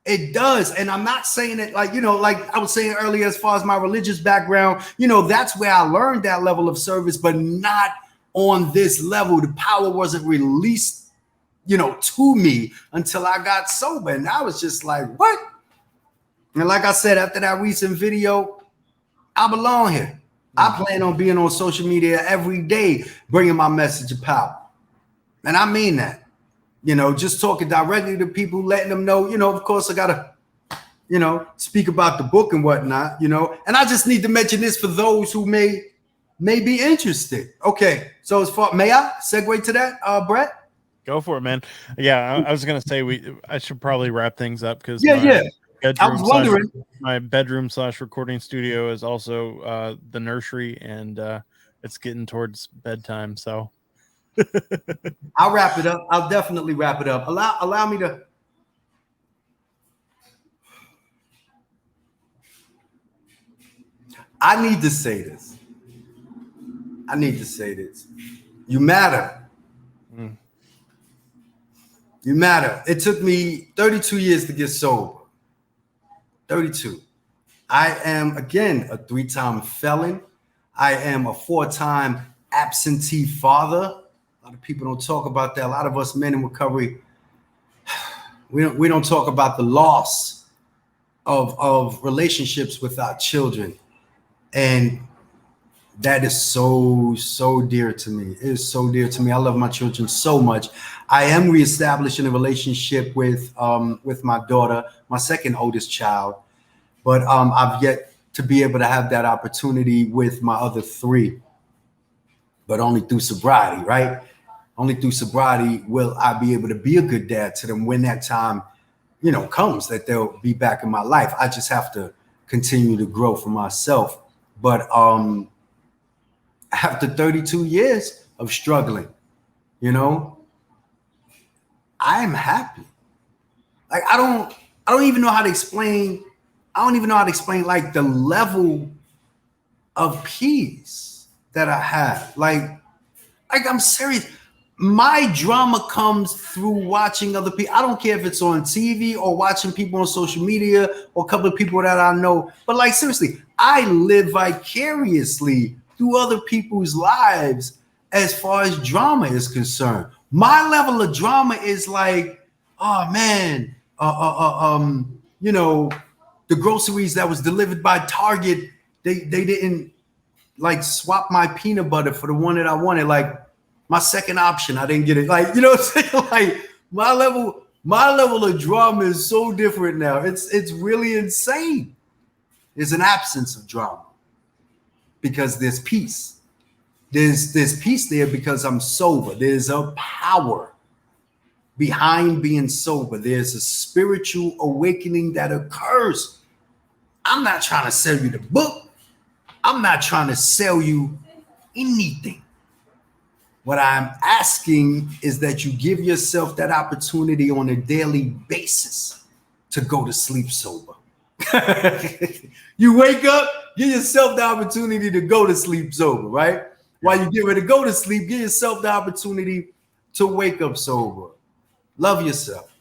It does. And I'm not saying it like, you know, like I was saying earlier, as far as my religious background, you know, that's where I learned that level of service, but not on this level. The power wasn't released, you know, to me until I got sober. And I was just like, what? And like I said, after that recent video, I belong here. I plan on being on social media every day, bringing my message of power. And I mean that. Just talking directly to people, letting them know, of course, I got to, speak about the book and whatnot, and I just need to mention this for those who may be interested. Okay. So may I segue to that, Brett? Go for it, man. Yeah, I was gonna say I should probably wrap things up because yeah. I was wondering. My bedroom / recording studio is also the nursery, and it's getting towards bedtime. So I'll wrap it up. I'll definitely wrap it up. Allow me to. I need to say this. You matter. You matter. It took me 32 years to get sober. 32. I am, again, a 3-time felon. I am a 4-time absentee father. A lot of people don't talk about that. A lot of us men in recovery, we don't talk about the loss of relationships with our children. And that is so dear to me. It is so dear to me. I love my children so much. I am reestablishing a relationship with my daughter, my second oldest child, but I've yet to be able to have that opportunity with my other 3, but only through sobriety, right? Only through sobriety will I be able to be a good dad to them when that time, comes that they'll be back in my life. I just have to continue to grow for myself. But after 32 years of struggling, I'm happy. Like I don't even know how to explain. I don't even know how to explain like the level of peace that I have. Like I'm serious. My drama comes through watching other people. I don't care if it's on TV or watching people on social media or a couple of people that I know. But like seriously, I live vicariously through other people's lives as far as drama is concerned. My level of drama is like, oh man, the groceries that was delivered by Target, they didn't like swap my peanut butter for the one that I wanted. Like my second option, I didn't get it. Like, what I'm saying? Like my level of drama is so different now. It's really insane. There's an absence of drama because there's peace. There's peace there because I'm sober. There's a power behind being sober. There's a spiritual awakening that occurs. I'm not trying to sell you the book. I'm not trying to sell you anything. What I'm asking is that you give yourself that opportunity on a daily basis to go to sleep sober. You wake up, give yourself the opportunity to go to sleep sober, right? While you get ready to go to sleep, give yourself the opportunity to wake up sober. Love yourself.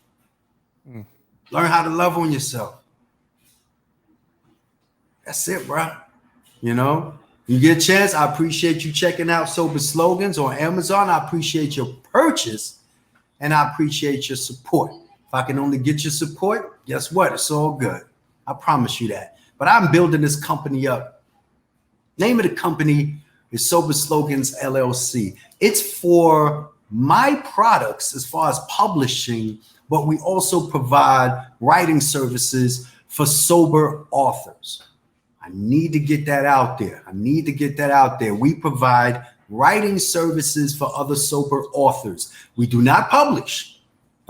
Learn how to love on yourself. That's it, bro. You get a chance. I appreciate you checking out Sober Slogans on Amazon. I appreciate your purchase and I appreciate your support. If I can only get your support, guess what? It's all good. I promise you that. But I'm building this company up. Name of the company is Sober Slogans LLC. It's for my products as far as publishing, but we also provide writing services for sober authors. I need to get that out there. We provide writing services for other sober authors. We do not publish.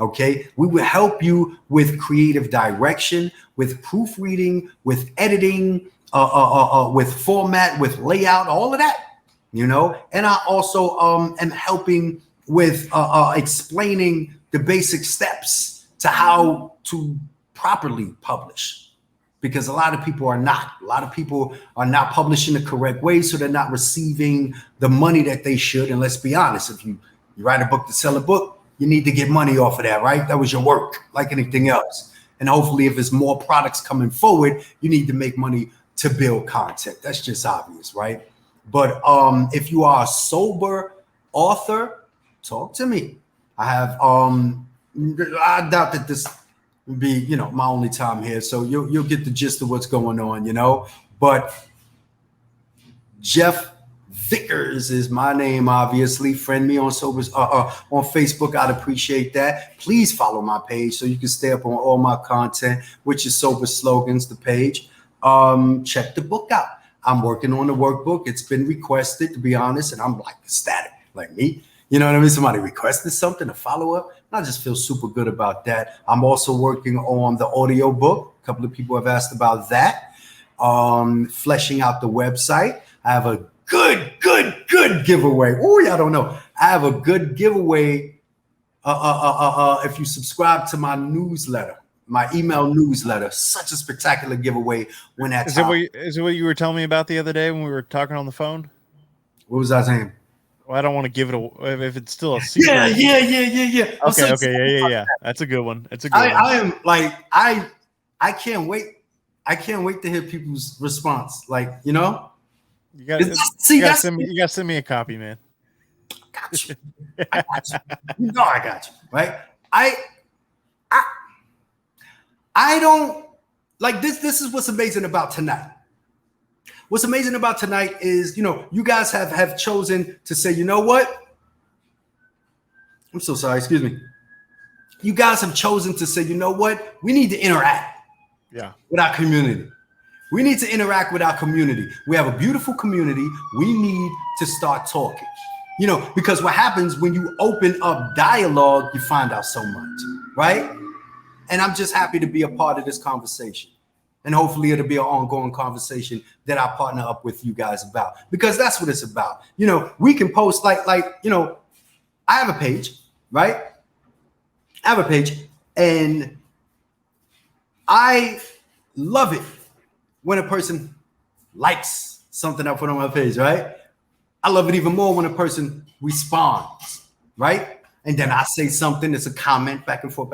Okay. We will help you with creative direction, with proofreading, with editing, with format, with layout, all of that, and I also am helping with explaining the basic steps to how to properly publish. Because a lot of people are not. A lot of people are not publishing the correct way, so they're not receiving the money that they should. And let's be honest, if you write a book to sell a book, you need to get money off of that, right? That was your work, like anything else. And hopefully if there's more products coming forward, you need to make money to build content. That's just obvious, right? But if you are a sober author, talk to me. I have, I doubt that this would be, my only time here. So you'll get the gist of what's going on, but Jeff Vickers is my name, obviously. Friend me on on Facebook. I'd appreciate that. Please follow my page so you can stay up on all my content, which is Sober Slogans, the page. Check the book out. I'm working on the workbook. It's been requested, to be honest, and I'm like ecstatic, like me. You know what I mean? Somebody requested something to follow up. I just feel super good about that. I'm also working on the audio book. A couple of people have asked about that. Fleshing out the website. I have a good giveaway. Oh, y'all don't know. I have a good giveaway. If you subscribe to my newsletter, my email newsletter, such a spectacular giveaway when that is it what you were telling me about the other day when we were talking on the phone? What was I saying? Well, I don't want to give it away if it's still a secret. Yeah. Okay, yeah. That's a good one. It's a good one. I am like I can't wait. I can't wait to hear people's response. Like, you know, you gotta send me a copy, man. Got you. I got you. You know I got you, right? I don't like this. This is what's amazing about tonight. What's amazing about tonight is, you know, you guys have chosen to say, you know what? I'm so sorry. Excuse me. You guys have chosen to say, you know what? We need to interact with our community. We need to interact with our community. We have a beautiful community. We need to start talking. You know, because what happens when you open up dialogue, you find out so much, right? And I'm just happy to be a part of this conversation. And hopefully it'll be an ongoing conversation that I partner up with you guys about, because that's what it's about. You know, we can post like, you know, I have a page, right? I have a page, and I love it when a person likes something I put on my page, right? I love it even more when a person responds, right? And then I say something, it's a comment back and forth,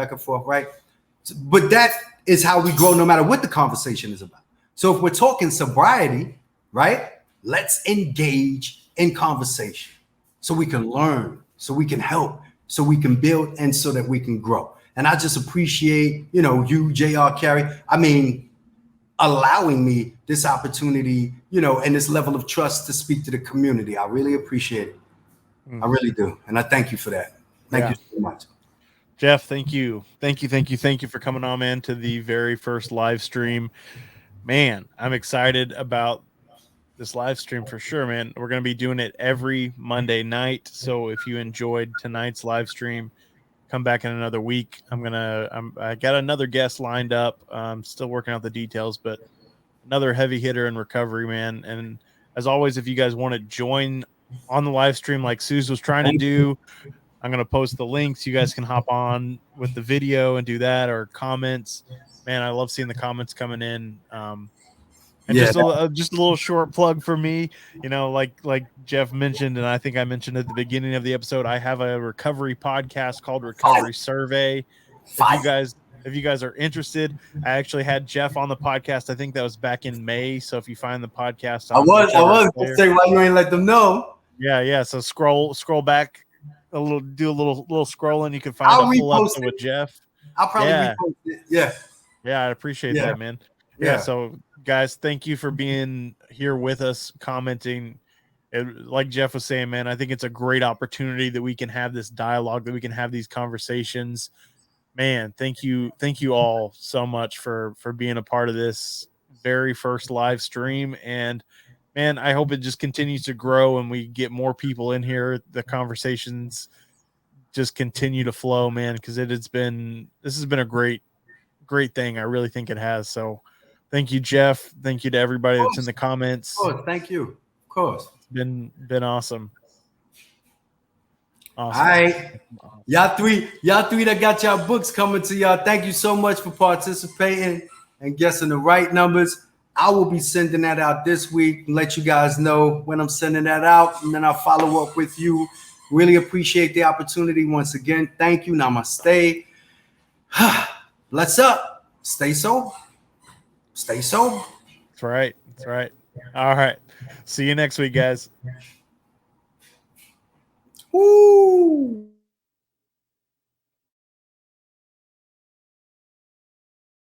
right? But that is how we grow no matter what the conversation is about. So if we're talking sobriety, right? Let's engage in conversation so we can learn, so we can help, so we can build, and so that we can grow. And I just appreciate, you know, you, JR Carey, I mean, allowing me this opportunity, you know, and this level of trust to speak to the community. I really appreciate it. I really do. And I thank you for that. Thank you so much. Jeff, thank you for coming on, man, to the very first live stream. Man, I'm excited about this live stream for sure, man. We're going to be doing it every Monday night. So if you enjoyed tonight's live stream, come back in another week. I got another guest lined up. I'm still working out the details, but another heavy hitter in recovery, man. And as always, if you guys want to join on the live stream like Suze was trying to do, I'm going to post the links. You guys can hop on with the video and do that, or comments. Man, I love seeing the comments coming in. And just a little short plug for me, you know, like Jeff mentioned, and I think I mentioned at the beginning of the episode, I have a recovery podcast called Recovery Survey. If you guys are interested, I actually had Jeff on the podcast. I think that was back in May. So if you find the podcast, I was gonna say, why you ain't let them know? Yeah. So scroll back a little, do a little scrolling. You can find a full episode with Jeff. I'll probably repost it. Yeah, I appreciate that, man. Yeah. So guys, thank you for being here with us, commenting. Like Jeff was saying, man, I think it's a great opportunity that we can have this dialogue, that we can have these conversations. Man, thank you all so much for being a part of this very first live stream. And man, I hope it just continues to grow and we get more people in here. The conversations just continue to flow, man, because this has been a great thing. I really think it has. So thank you, Jeff. Thank you to everybody that's in the comments. Oh, thank you. Of course. It's been awesome. All right. Y'all three that got y'all books coming to y'all. Thank you so much for participating and guessing the right numbers. I will be sending that out this week and let you guys know when I'm sending that out, and then I'll follow up with you. Really appreciate the opportunity once again. Thank you. Namaste. Bless up. Stay sober. Stay sober. That's right. All right. See you next week, guys. Woo.